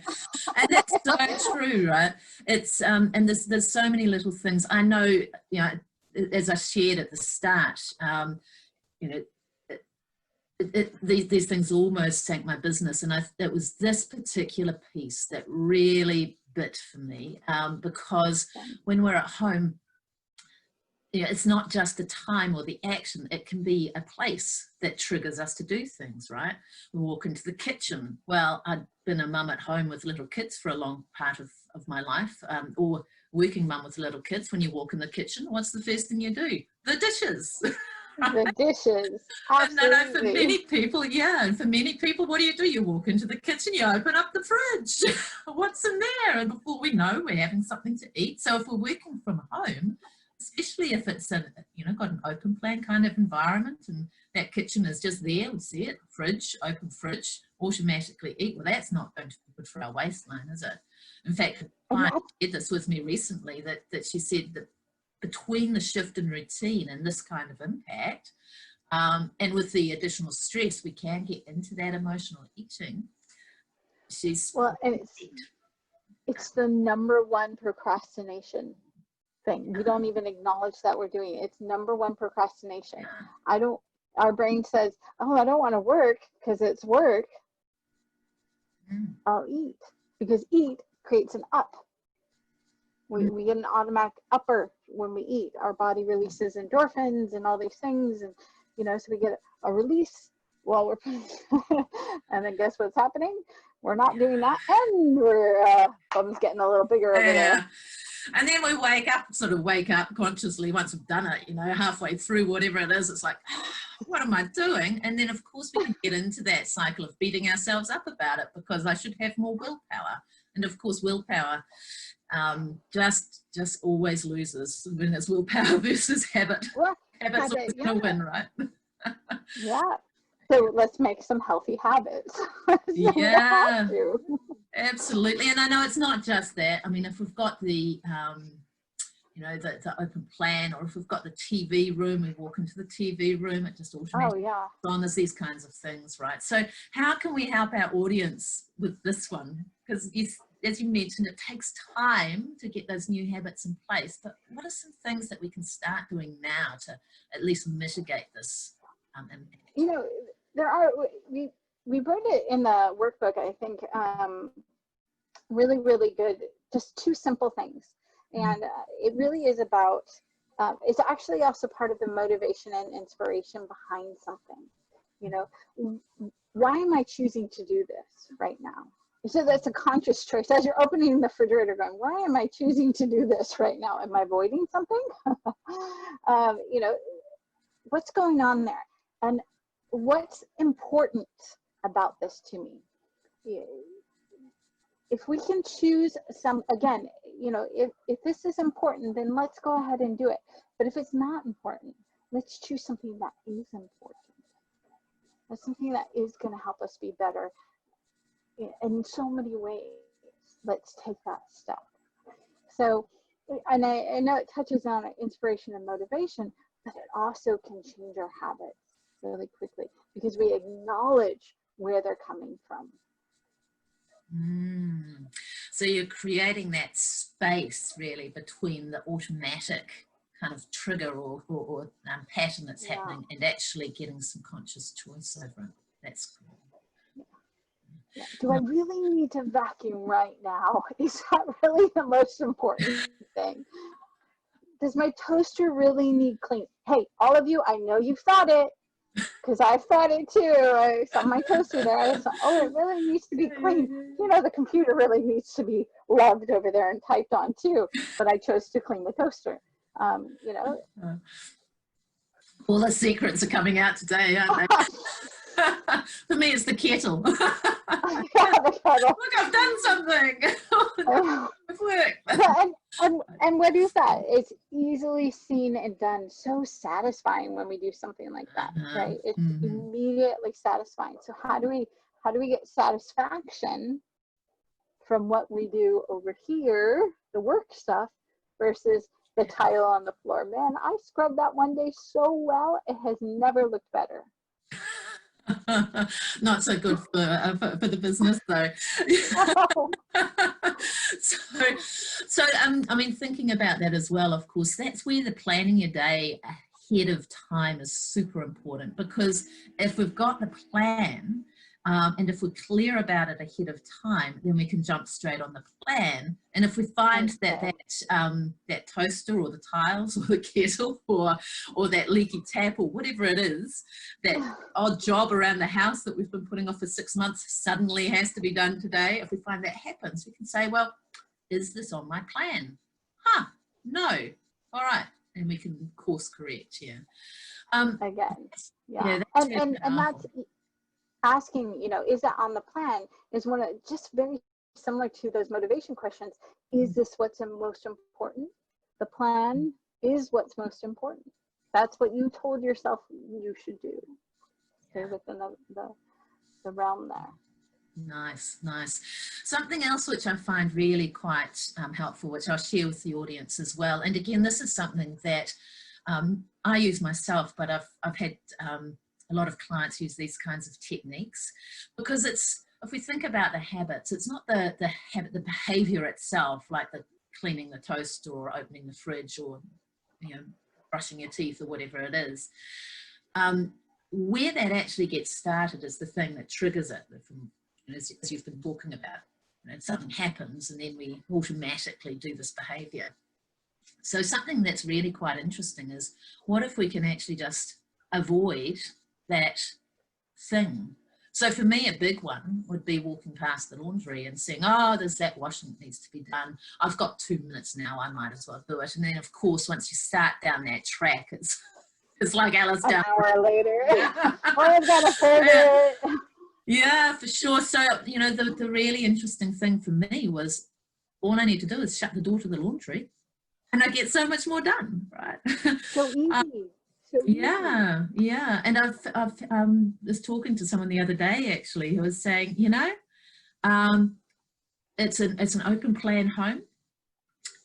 And that's so true, right? It's and there's so many little things. I know, you know, as I shared at the start, you know, these things almost sank my business, and it was this particular piece that really bit for me, because when we're at home, you know, it's not just the time or the action, it can be a place that triggers us to do things, right? We walk into the kitchen. Well, I'd been a mum at home with little kids for a long part of my life, or working mum with little kids. When you walk in the kitchen, what's the first thing you do? The dishes. The dishes. And I know for Absolutely. many people, yeah, and for many people, what do? You walk into the kitchen, you open up the fridge. What's in there? And before we know, we're having something to eat. So if we're working from home, especially if it's a, you know, got an open plan kind of environment, and that kitchen is just there, we see it, fridge, open fridge, automatically eat. Well, that's not going to be good for our waistline, is it? In fact, a client did this with me recently, that she said that between the shift in routine and this kind of impact, and with the additional stress, we can get into that emotional eating. Well, and it's the #1 procrastination thing. We don't even acknowledge that we're doing it. It's #1 procrastination. Our brain says, oh, I don't want to work because it's work. I'll eat, because eat creates an up. We get an automatic upper when we eat. Our body releases endorphins and all these things, and you know, so we get a release while we're and then guess what's happening? We're not doing that, and we're thumb's getting a little bigger over there. And then we sort of wake up consciously once we've done it, you know, halfway through whatever it is, it's like, what am I doing? And then of course we can get into that cycle of beating ourselves up about it, because I should have more willpower. And of course willpower just always loses when it's willpower versus habit. Well, Habit's always going to win, right? Yeah. So let's make some healthy habits. Yeah, absolutely. And I know it's not just that. I mean, if we've got the, you know, the open plan, or if we've got the TV room, we walk into the TV room, it just automatically on. There's these kinds of things, right? So how can we help our audience with this one? Because as you mentioned, it takes time to get those new habits in place. But what are some things that we can start doing now to at least mitigate this impact? You know, there are, we put it in the workbook, I think, really, really good, just 2 simple things. And it really is about, it's actually also part of the motivation and inspiration behind something. You know, why am I choosing to do this right now? So that's a conscious choice. As you're opening the refrigerator going, why am I choosing to do this right now? Am I avoiding something? You know, what's going on there? And what's important about this to me? If we can choose again, you know, if this is important, then let's go ahead and do it. But if it's not important, let's choose something that is important. That's something that is going to help us be better in so many ways. Let's take that step. So, and I know it touches on inspiration and motivation, but it also can change our habits really quickly, because we acknowledge where they're coming from. So you're creating that space really between the automatic kind of trigger or pattern that's happening, and actually getting some conscious choice over it. That's cool. Yeah. Do I really need to vacuum right now? Is that really the most important thing? Does my toaster really need clean? Hey, all of you, I know you've thought it, because I've thought it too. I saw my toaster there. I thought, oh, it really needs to be clean. You know, the computer really needs to be loved over there and typed on too, but I chose to clean the toaster. You know. All the secrets are coming out today, aren't they? For me, it's the kettle. The kettle. Look, I've done something. It's worked. And what is that? It's easily seen and done. So satisfying when we do something like that, right? It's immediately satisfying. So how do we get satisfaction from what we do over here, the work stuff, versus the tile on the floor? Man, I scrubbed that one day so well, it has never looked better. Not so good for the business though. I mean, thinking about that as well, of course, that's where the planning your day ahead of time is super important, because if we've got the plan, and if we're clear about it ahead of time, then we can jump straight on the plan. And if we find that that toaster or the tiles or the kettle or that leaky tap or whatever it is, that odd job around the house that we've been putting off for 6 months suddenly has to be done today, if we find that happens, we can say, well, is this on my plan? No. All right. And we can course correct, yeah. Again, yeah. And that's asking, you know, is that on the plan, is one of, just very similar to those motivation questions. Is this what's most important? The plan is what's most important. That's what you told yourself you should do. Okay, within the realm there. Nice, nice. Something else which I find really quite helpful, which I'll share with the audience as well. And again, this is something that I use myself, but I've had a lot of clients use these kinds of techniques, because it's, if we think about the habits, it's not the habit, the behavior itself, like the cleaning the toast or opening the fridge or, you know, brushing your teeth or whatever it is. Where that actually gets started is the thing that triggers it, as you've been talking about. You know, something happens and then we automatically do this behavior. So something that's really quite interesting is, what if we can actually just avoid that thing? So for me, a big one would be walking past the laundry and saying, oh, there's that washing that needs to be done. I've got 2 minutes now, I might as well do it. And then of course, once you start down that track, it's like Alice down. An hour later, I've got to further. Yeah, for sure. So, you know, the really interesting thing for me was, all I need to do is shut the door to the laundry and I get so much more done, right? So easy. Yeah, yeah. And I've was talking to someone the other day actually who was saying, you know, it's an open plan home,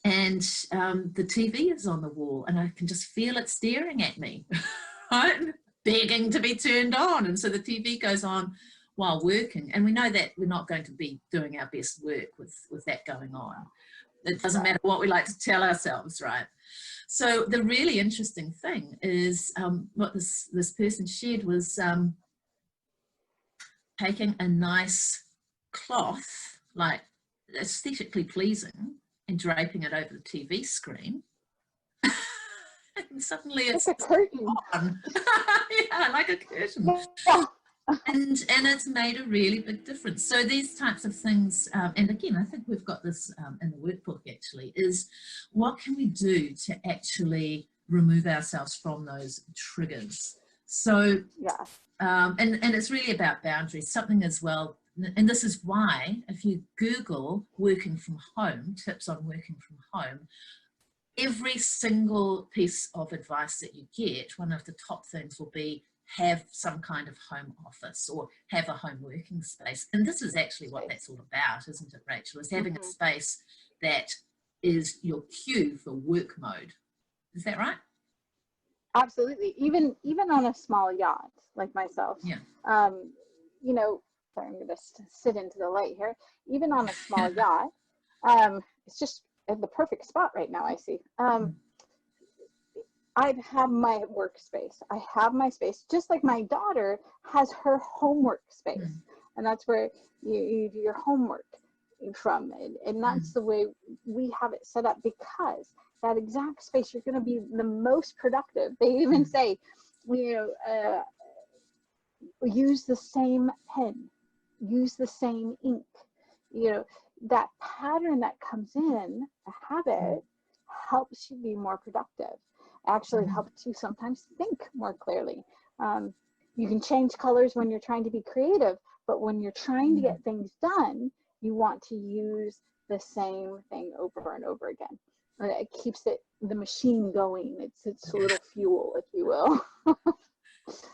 and the TV is on the wall and I can just feel it staring at me, right? Begging to be turned on. And so the TV goes on while working, and we know that we're not going to be doing our best work with that going on. It doesn't matter what we like to tell ourselves, right? So the really interesting thing is what this person shared was taking a nice cloth, like aesthetically pleasing, and draping it over the TV screen. And suddenly it's like a curtain. On. Yeah, like a curtain. And it's made a really big difference. So these types of things, and again, I think we've got this in the workbook actually, is what can we do to actually remove ourselves from those triggers? So, yeah. And it's really about boundaries, something as well. And this is why if you Google working from home, tips on working from home, every single piece of advice that you get, one of the top things will be, have some kind of home office or have a home working space. And this is actually what that's all about, isn't it, Rachel? Is having a space that is your cue for work mode. Is that right? Absolutely. Even on a small yacht like myself. Yeah. You know, sorry, I'm going to sit into the light here. Even on a small yacht, it's just at the perfect spot right now, I see. I have my workspace. I have my space, just like my daughter has her homework space. And that's where you do your homework from. And that's the way we have it set up, because that exact space, you're going to be the most productive. They even say, you know, use the same pen, use the same ink. You know, that pattern that comes in, a habit, helps you be more productive. Actually helps you sometimes think more clearly. You can change colors when you're trying to be creative, but when you're trying to get things done, you want to use the same thing over and over again. It keeps the machine going. It's a little fuel, if you will.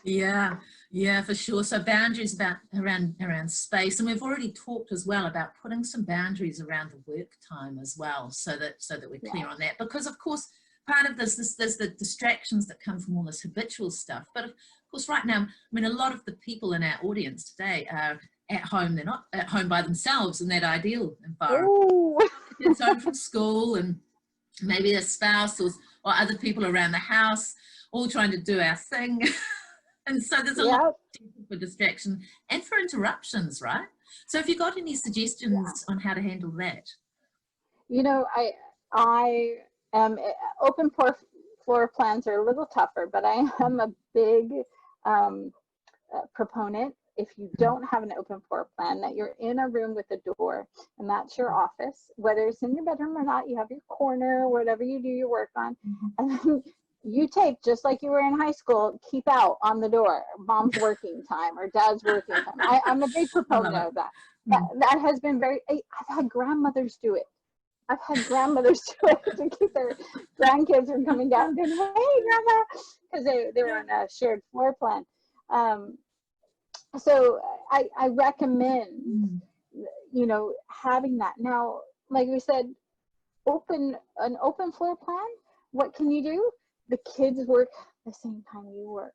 Yeah, for sure. So boundaries around space, and we've already talked as well about putting some boundaries around the work time as well, so that we're clear on that. Because of course, part of this, there's the distractions that come from all this habitual stuff, but of course, right now, I mean, a lot of the people in our audience today are at home. They're not at home by themselves in that ideal environment. Oh, It's home from school, and maybe their spouse or other people around the house, all trying to do our thing. And so there's a lot yeah. of potential for distraction and for interruptions, right? So have you got any suggestions on how to handle that? You know, I am open floor plans are a little tougher, but I am a big um, proponent. If you don't have an open floor plan, that you're in a room with a door, and that's your office, whether it's in your bedroom or not, you have your corner, whatever you do your work on, and then you tape, just like you were in high school, keep out on the door, mom's working time or dad's working time. I'm a big proponent of that. That has been I've had grandmothers do it. I've had grandmothers do it to keep their grandkids from coming down and going, hey, grandma, because they were on a shared floor plan. So I recommend, you know, having that. Now, like we said, an open floor plan, what can you do? The kids work the same time you work.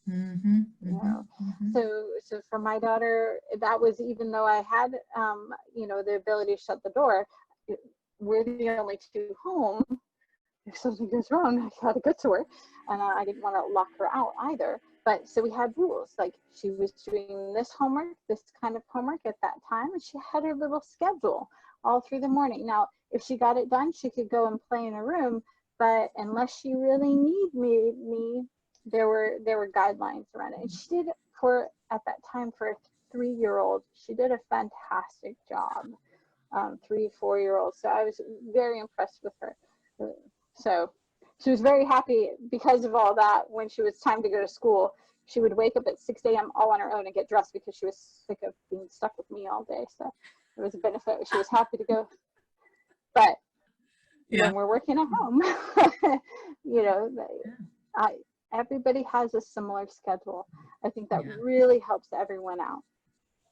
You know? So for my daughter, that was, even though I had, you know, the ability to shut the door, we're the only two home. If something goes wrong, I gotta go to her, and I didn't want to lock her out either. But so we had rules, like she was doing this homework, this kind of homework at that time, and she had her little schedule all through the morning. Now, if she got it done, she could go and play in her room, but unless she really needed me, there were guidelines around it. And she did, for at that time, for a 3-year-old, she did a fantastic job. 3-4-year-old. So I was very impressed with her. So she was very happy because of all that. When she was time to go to school, she would wake up at 6 a.m. all on her own and get dressed because she was sick of being stuck with me all day. So it was a benefit. She was happy to go. But when we're working at home, you know, everybody has a similar schedule. I think that really helps everyone out.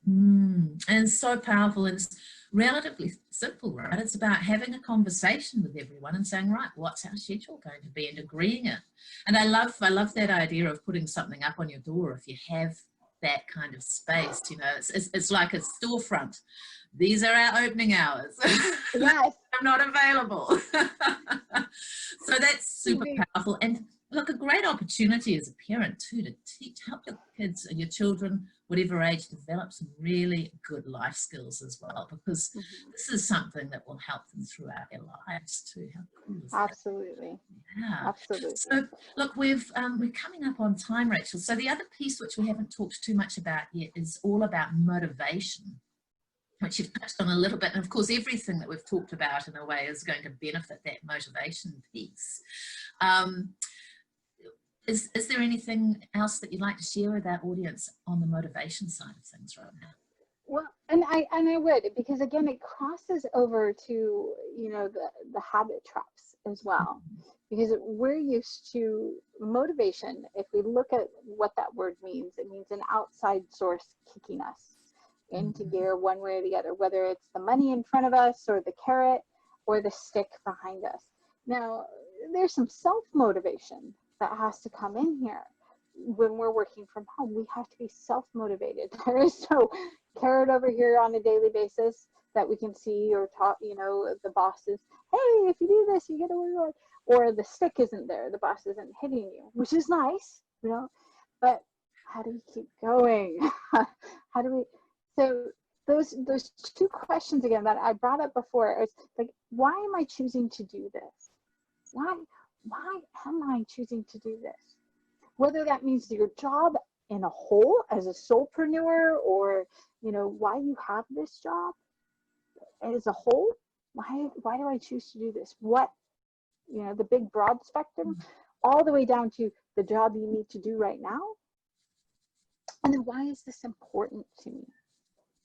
And so powerful, and it's relatively simple, right? It's about having a conversation with everyone and saying, right, what's our schedule going to be, and agreeing it. And I love that idea of putting something up on your door if you have that kind of space. You know, it's like a storefront. These are our opening hours. Yes. I'm not available. So that's super powerful. And look, a great opportunity as a parent too to help your kids and your children, whatever age, develop some really good life skills as well, because this is something that will help them throughout their lives too. How cool is that? Absolutely. Yeah. Absolutely. So look, we're coming up on time, Rachel. So the other piece which we haven't talked too much about yet is all about motivation, which you've touched on a little bit. And of course, everything that we've talked about in a way is going to benefit that motivation piece. Is there anything else that you'd like to share with our audience on the motivation side of things right now? Well, and I would, because again, it crosses over to, you know, the habit traps as well, because we're used to motivation. If we look at what that word means, it means an outside source kicking us into gear one way or the other, whether it's the money in front of us or the carrot or the stick behind us. Now, there's some self-motivation that has to come in here. When we're working from home, we have to be self-motivated. There is no carrot over here on a daily basis that we can see or talk, you know, the boss is, hey, if you do this, you get a reward. Or the stick isn't there, the boss isn't hitting you, which is nice, you know, but how do we keep going? How do we, so those two questions again that I brought up before, is like, why am I choosing to do this? Why am I choosing to do this? Whether that means your job in a whole as a solopreneur, or, you know, why you have this job as a whole, why do I choose to do this? What, you know, the big broad spectrum, all the way down to the job you need to do right now. And then why is this important to me?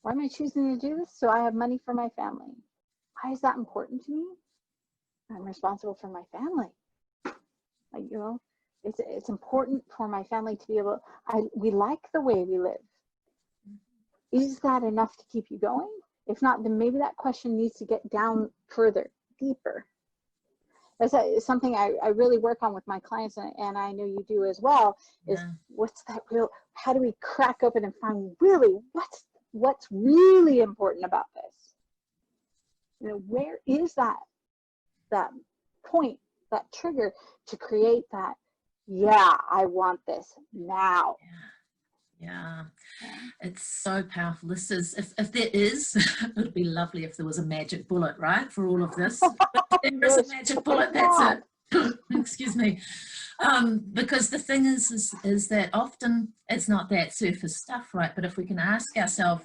Why am I choosing to do this? So I have money for my family. Why is that important to me? I'm responsible for my family. Like, you know, it's important for my family to be able, we like the way we live. Is that enough to keep you going? If not, then maybe that question needs to get down further, deeper. something I really work on with my clients, and I know you do as well, is Yeah. what's that real, how do we crack open and find really what's really important about this? You know, where is that point, that trigger to create that, yeah, I want this now. Yeah, it's so powerful. This is, if there is, it would be lovely if there was a magic bullet, right, for all of this. But if there is a magic bullet, that's it. Excuse me. Because the thing is that often it's not that surface stuff, right? But if we can ask ourselves,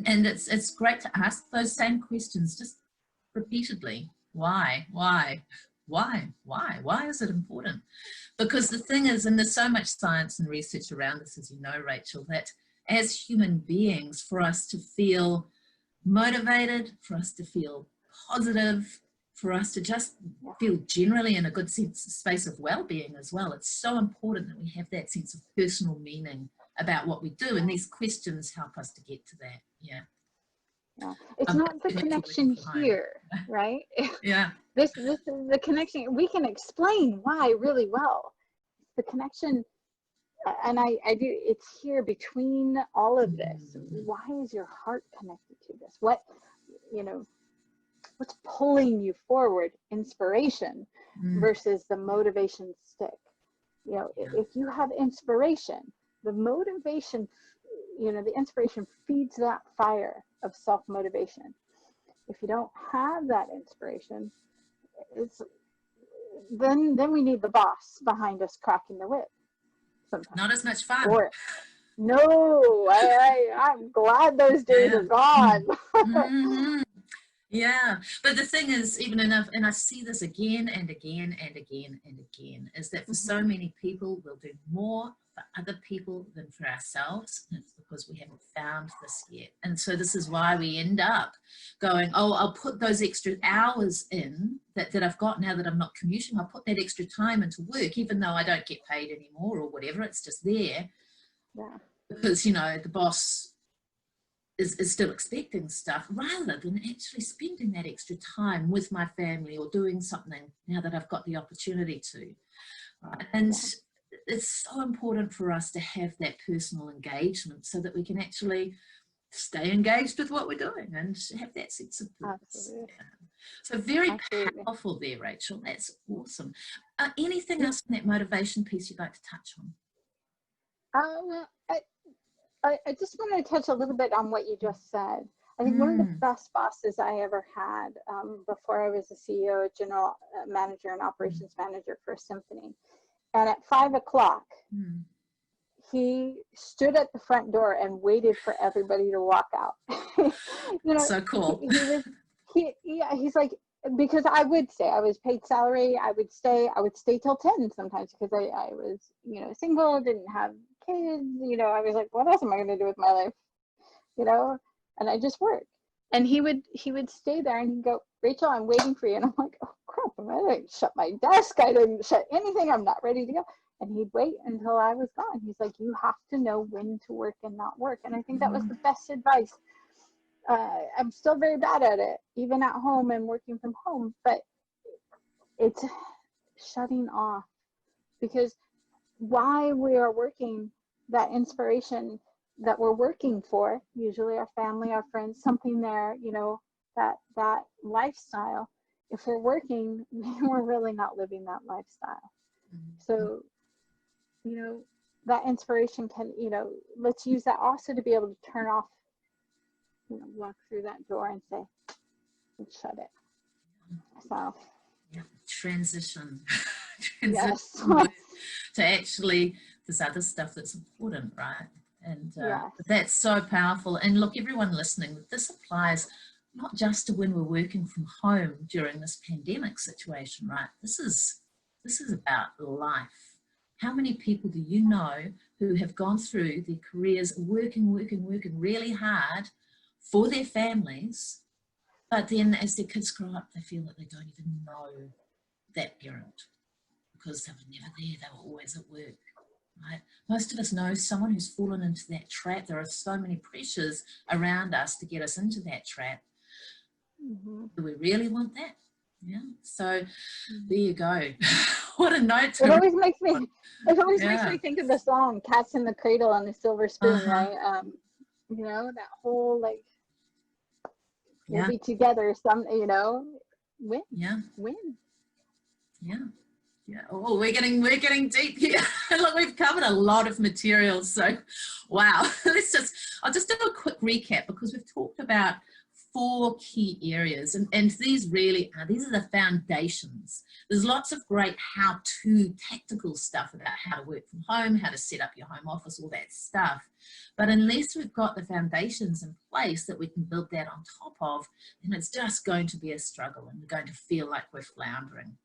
and it's great to ask those same questions just repeatedly. Why is it important? Because the thing is, and there's so much science and research around this, as you know, Rachel, that as human beings, for us to feel motivated, for us to feel positive, for us to just feel generally in a good space of well-being as well, it's so important that we have that sense of personal meaning about what we do, and these questions help us to get to that. Yeah. It's not the connection here, right? Yeah. This is the connection. We can explain why really well. The connection, and I do, it's here between all of this. Why is your heart connected to this? What, you know, what's pulling you forward? Inspiration versus the motivation stick. You know, if you have inspiration, the motivation, you know, the inspiration feeds that fire of self-motivation. If you don't have that inspiration, it's then we need the boss behind us cracking the whip sometimes. Not as much fun. Or no, I'm glad those days are gone. Yeah, but the thing is, even enough, and I see this again and again and again and again, is that for so many people, we'll do more for other people than for ourselves. And it's because we haven't found this yet. And so this is why we end up going, oh, I'll put those extra hours in that I've got now that I'm not commuting. I'll put that extra time into work, even though I don't get paid anymore or whatever. It's just there. Yeah. Because, you know, the boss is still expecting stuff, rather than actually spending that extra time with my family or doing something now that I've got the opportunity to. Right? And it's so important for us to have that personal engagement so that we can actually stay engaged with what we're doing and have that sense of purpose. Yeah. So very powerful there, Rachel. That's awesome. Anything else in that motivation piece you'd like to touch on? I just want to touch a little bit on what you just said. I think one of the best bosses I ever had before I was a CEO, a general manager and operations manager for a symphony. And at 5 o'clock, he stood at the front door and waited for everybody to walk out. You know, so cool. He's like, because I would stay, I was paid salary, I would stay till 10 sometimes because I was, you know, single, didn't have kids, you know, I was like, what else am I going to do with my life? You know, and I just worked. And he would stay there and he'd go, Rachel, I'm waiting for you. And I'm like, oh crap, I didn't shut my desk, I didn't shut anything, I'm not ready to go. And he'd wait until I was gone. He's like, you have to know when to work and not work. And I think that was the best advice. I'm still very bad at it, even at home and working from home, but it's shutting off, because while we are working, that inspiration that we're working for, usually our family, our friends, something there, you know, that lifestyle, if we're working, we're really not living that lifestyle. So, you know, that inspiration can, you know, let's use that also to be able to turn off, you know, walk through that door and say, and shut it. So transition yes. to actually this other stuff that's important, right? And that's so powerful. And look, everyone listening, this applies not just to when we're working from home during this pandemic situation, right? This is about life. How many people do you know who have gone through their careers working really hard for their families, but then as their kids grow up, they feel that they don't even know that parent because they were never there, they were always at work, right? Most of us know someone who's fallen into that trap. There are so many pressures around us to get us into that trap. Do we really want that? Yeah. So there you go. What a note It to always makes me, it always makes yeah. me think of the song "Cats in the Cradle" and the Silver Spoon," Uh-huh. right? You know, that whole like, we'll Yeah. be together some, you know, win, Yeah. win. Yeah. Yeah. Oh, we're getting deep here. Look, we've covered a lot of material. So, wow. I'll just do a quick recap because we've talked about 4 key areas, and these really are, these are the foundations. There's lots of great how-to tactical stuff about how to work from home, how to set up your home office, all that stuff. But unless we've got the foundations in place that we can build that on top of, then it's just going to be a struggle and we're going to feel like we're floundering.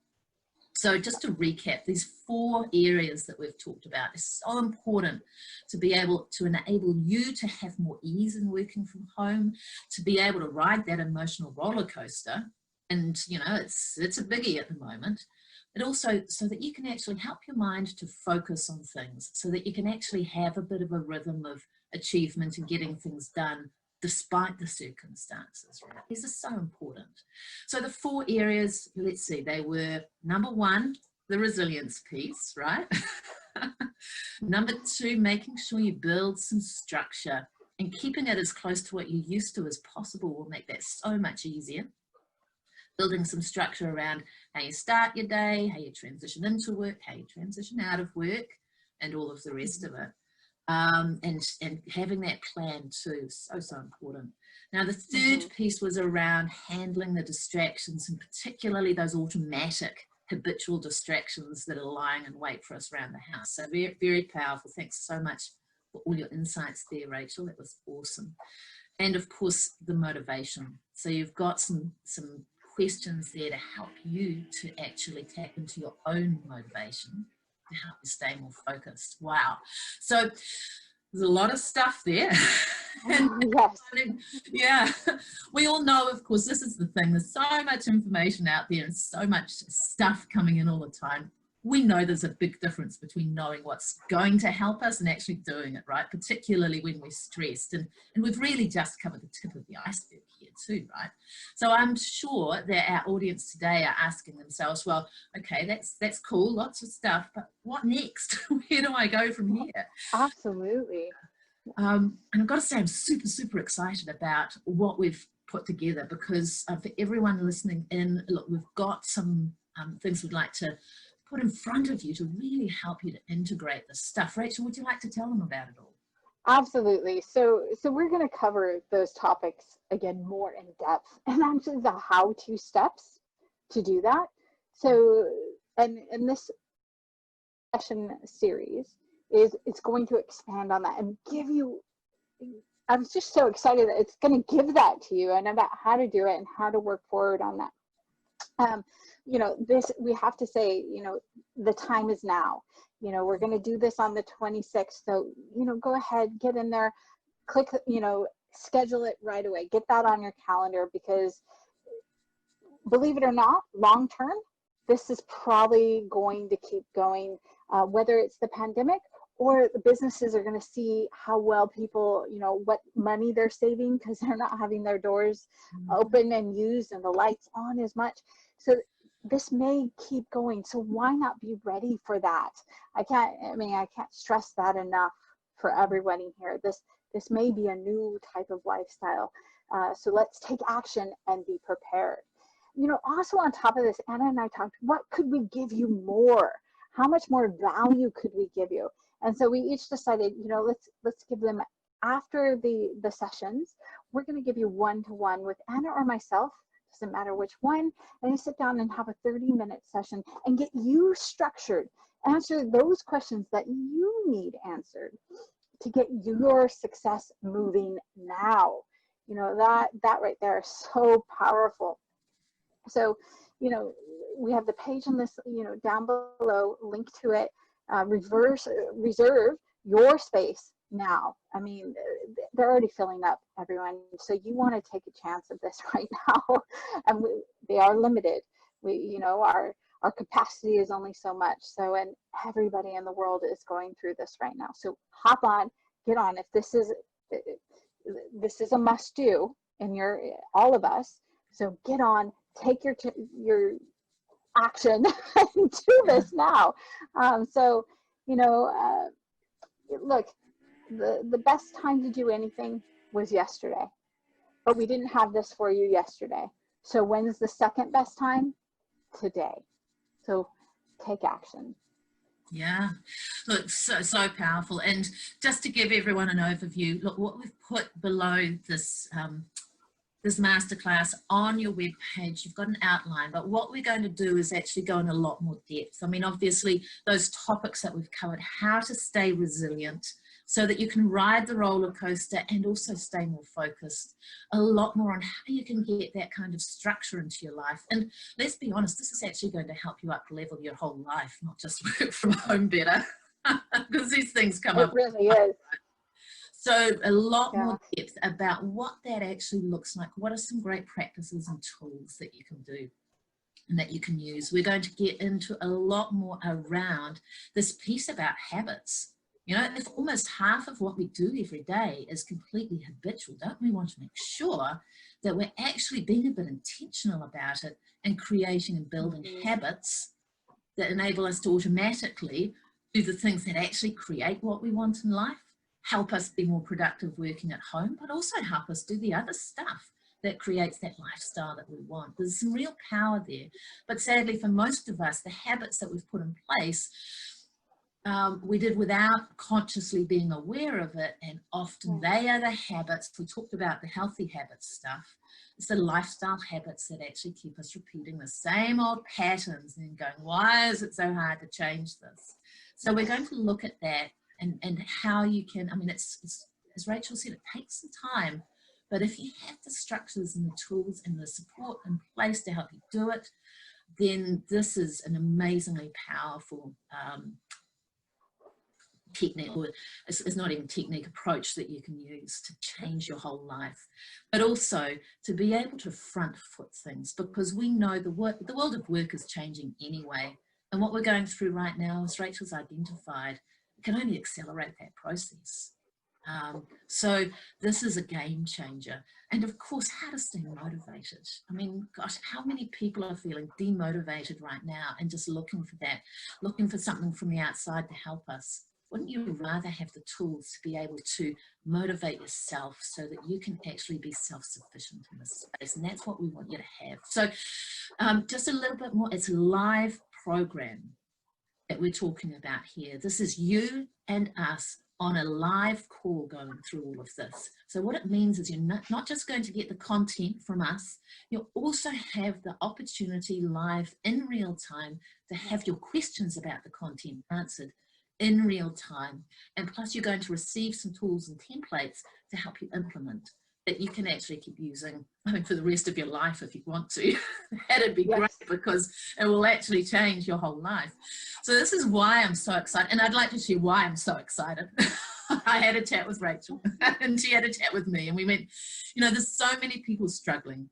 So just to recap, these 4 areas that we've talked about is so important to be able to enable you to have more ease in working from home, to be able to ride that emotional roller coaster. And, you know, it's a biggie at the moment. But also so that you can actually help your mind to focus on things, so that you can actually have a bit of a rhythm of achievement and getting things done despite the circumstances, right? These are so important. So the 4 areas, let's see, they were number 1, the resilience piece, right? Number 2, making sure you build some structure, and keeping it as close to what you're used to as possible will make that so much easier. Building some structure around how you start your day, how you transition into work, how you transition out of work, and all of the rest of it. And having that plan too, so important. Now the third piece was around handling the distractions, and particularly those automatic habitual distractions that are lying in wait for us around the house. So very, very powerful. Thanks so much for all your insights there, Rachel. That was awesome. And of course the motivation. So you've got some questions there to help you to actually tap into your own motivation to help you stay more focused. Wow. So there's a lot of stuff there. And, Yes. yeah, we all know, of course, this is the thing. There's so much information out there and so much stuff coming in all the time. We know there's a big difference between knowing what's going to help us and actually doing it, right? Particularly when we're stressed. And we've really just covered the tip of the iceberg here too, right? So I'm sure that our audience today are asking themselves, well, okay, that's cool, lots of stuff, but what next? Where do I go from here? Absolutely. And I've got to say, I'm super, super excited about what we've put together, because for everyone listening in, look, we've got some things we'd like to put in front of you to really help you to integrate this stuff. Rachel, would you like to tell them about it all? Absolutely. So we're going to cover those topics again more in depth, and actually the how-to steps to do that. So, and in this session series it's going to expand on that and give you, I'm just so excited that it's going to give that to you and about how to do it and how to work forward on that. You know, this, we have to say, you know, the time is now. You know, we're going to do this on the 26th. So, you know, go ahead, get in there, click, you know, schedule it right away. Get that on your calendar, because believe it or not, long term, this is probably going to keep going, whether it's the pandemic or the businesses are going to see how well people, you know, what money they're saving because they're not having their doors open and used and the lights on as much. So this may keep going. So why not be ready for that? I can't stress that enough for everybody here. This may be a new type of lifestyle. So let's take action and be prepared. You know, also on top of this, Anna and I talked, what could we give you more? How much more value could we give you? And so we each decided, you know, let's give them, after the sessions, we're going to give you one-to-one with Anna or myself, doesn't matter which one, and you sit down and have a 30-minute session and get you structured, answer those questions that you need answered to get your success moving now. You know, that right there is so powerful. So, you know, we have the page on this, you know, down below, link to it. Reserve your space now. I mean, they're already filling up, everyone. So you want to take a chance of this right now. And they are limited. We, you know, our capacity is only so much. So, and everybody in the world is going through this right now. So hop on, get on. If this is a must do in all of us. So get on, take your action and do this now. So, you know, look, the best time to do anything was yesterday, but we didn't have this for you yesterday. So when's the second best time? Today. So take action. Yeah, look, so powerful. And just to give everyone an overview, look, what we've put below this this masterclass on your webpage, you've got an outline, but what we're going to do is actually go in a lot more depth. I mean, obviously, those topics that we've covered, how to stay resilient so that you can ride the roller coaster and also stay more focused, a lot more on how you can get that kind of structure into your life. And let's be honest, this is actually going to help you up level your whole life, not just work from home better, because these things come up. It really is. So a lot more depth about what that actually looks like. What are some great practices and tools that you can do and that you can use? We're going to get into a lot more around this piece about habits. You know, if almost half of what we do every day is completely habitual, don't we want to make sure that we're actually being a bit intentional about it and creating and building habits that enable us to automatically do the things that actually create what we want in life, help us be more productive working at home, but also help us do the other stuff that creates that lifestyle that we want. There's some real power there. But sadly, for most of us, the habits that we've put in place, we did without consciously being aware of it. And often they are the habits. We talked about the healthy habits stuff. It's the lifestyle habits that actually keep us repeating the same old patterns and going, why is it so hard to change this? So we're going to look at that. And how you can, I mean, it's, as Rachel said, it takes some time, but if you have the structures and the tools and the support in place to help you do it, then this is an amazingly powerful technique, or it's not even technique, approach that you can use to change your whole life, but also to be able to front foot things, because we know the world of work is changing anyway. And what we're going through right now, as Rachel's identified, can only accelerate that process. So this is a game changer. And of course, how to stay motivated. I mean, gosh, how many people are feeling demotivated right now and just looking for that, looking for something from the outside to help us? Wouldn't you rather have the tools to be able to motivate yourself so that you can actually be self-sufficient in this space? And that's what we want you to have. So just a little bit more, it's a live program that we're talking about here. This is you and us on a live call going through all of this. So what it means is you're not just going to get the content from us, you'll also have the opportunity live in real time to have your questions about the content answered in real time. And plus you're going to receive some tools and templates to help you implement that you can actually keep using, I mean, for the rest of your life if you want to. That'd be great, because it will actually change your whole life. So this is why I'm so excited. And I'd like to share why I'm so excited. I had a chat with Rachel and she had a chat with me, and we went, you know, there's so many people struggling.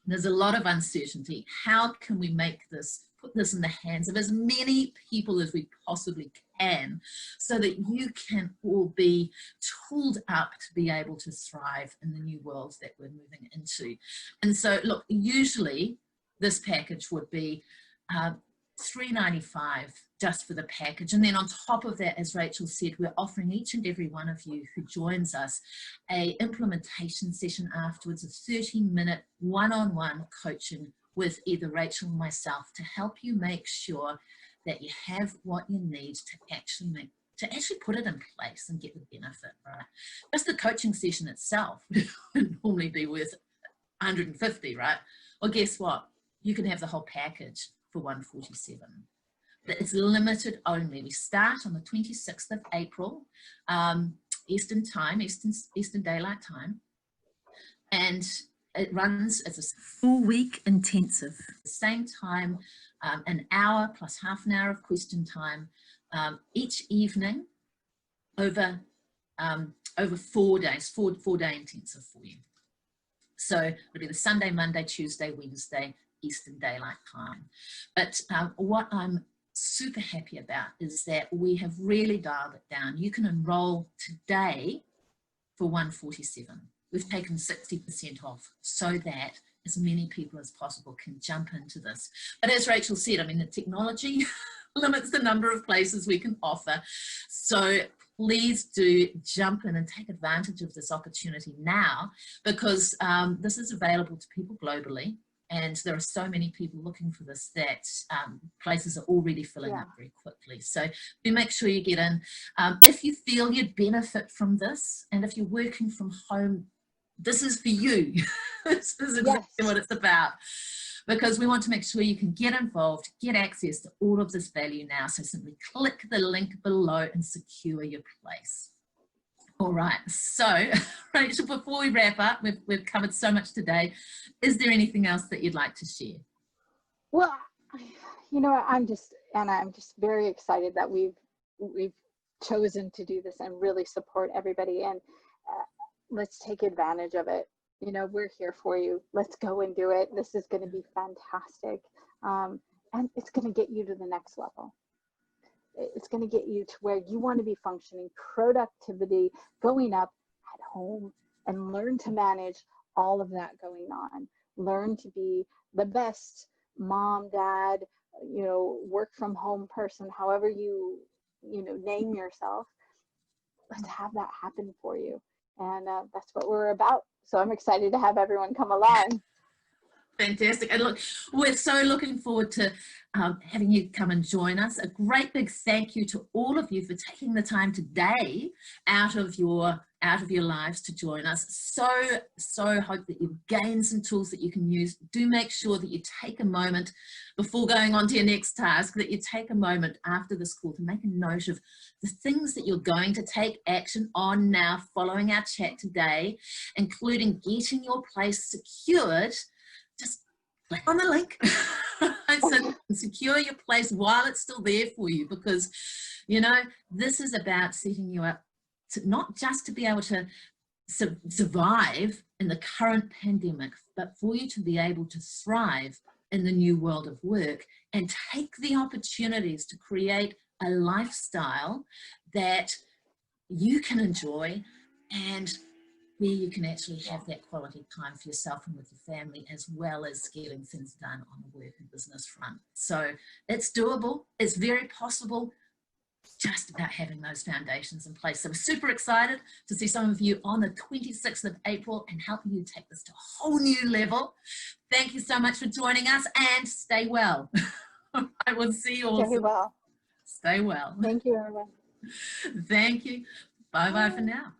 There's a lot of uncertainty. How can we make this, put this in the hands of as many people as we possibly can, so that you can all be tooled up to be able to thrive in the new worlds that we're moving into? And so, look, usually this package would be $3.95 just for the package. And then on top of that, as Rachel said, we're offering each and every one of you who joins us a implementation session afterwards, a 30-minute one-on-one coaching with either Rachel or myself to help you make sure that you have what you need to actually put it in place and get the benefit, right? Just the coaching session itself would normally be worth $150, right? Well, guess what? You can have the whole package for $147. But it's limited only. We start on the 26th of April, Eastern time, Eastern Daylight Time. And it runs as a full week intensive. Same time, an hour plus half an hour of question time each evening over 4 days, four-day intensive for you. So it'll be the Sunday, Monday, Tuesday, Wednesday, Eastern Daylight Time. But what I'm super happy about is that we have really dialed it down. You can enroll today for $147. We've taken 60% off so that as many people as possible can jump into this. But as Rachel said, I mean, the technology limits the number of places we can offer. So please do jump in and take advantage of this opportunity now, because this is available to people globally. And there are so many people looking for this that places are already filling up very quickly. So do make sure you get in. If you feel you'd benefit from this, and if you're working from home, this is for you. This is exactly what it's about. Because we want to make sure you can get involved, get access to all of this value now. So simply click the link below and secure your place. All right, so Rachel, before we wrap up, we've covered so much today. Is there anything else that you'd like to share? Well, you know, I'm just very excited that we've chosen to do this and really support everybody, and let's take advantage of it. You know, we're here for you. Let's go and do it. This is going to be fantastic, and it's going to get you to the next level. It's going to get you to where you want to be functioning, productivity going up at home, and learn to manage all of that going on. Learn to be the best mom, dad, you know, work from home person, however you know, name yourself. Let's have that happen for you. And that's what we're about. So I'm excited to have everyone come along. Fantastic. And look, we're so looking forward to having you come and join us. A great big thank you to all of you for taking the time today out of your lives to join us. So hope that you've gained some tools that you can use. Do make sure that you take a moment before going on to your next task, that you take a moment after this call to make a note of the things that you're going to take action on now following our chat today, including getting your place secured. Just click on the link and secure your place while it's still there for you, because, you know, this is about setting you up to not just to be able to survive in the current pandemic, but for you to be able to thrive in the new world of work and take the opportunities to create a lifestyle that you can enjoy, and where you can actually have that quality time for yourself and with your family, as well as getting things done on the work and business front. So it's doable, it's very possible, just about having those foundations in place. So we're super excited to see some of you on the 26th of April and helping you take this to a whole new level. Thank you so much for joining us, and stay well. I will see you all. Stay well. Stay well. Thank you, everyone. Thank you. Bye-bye for now.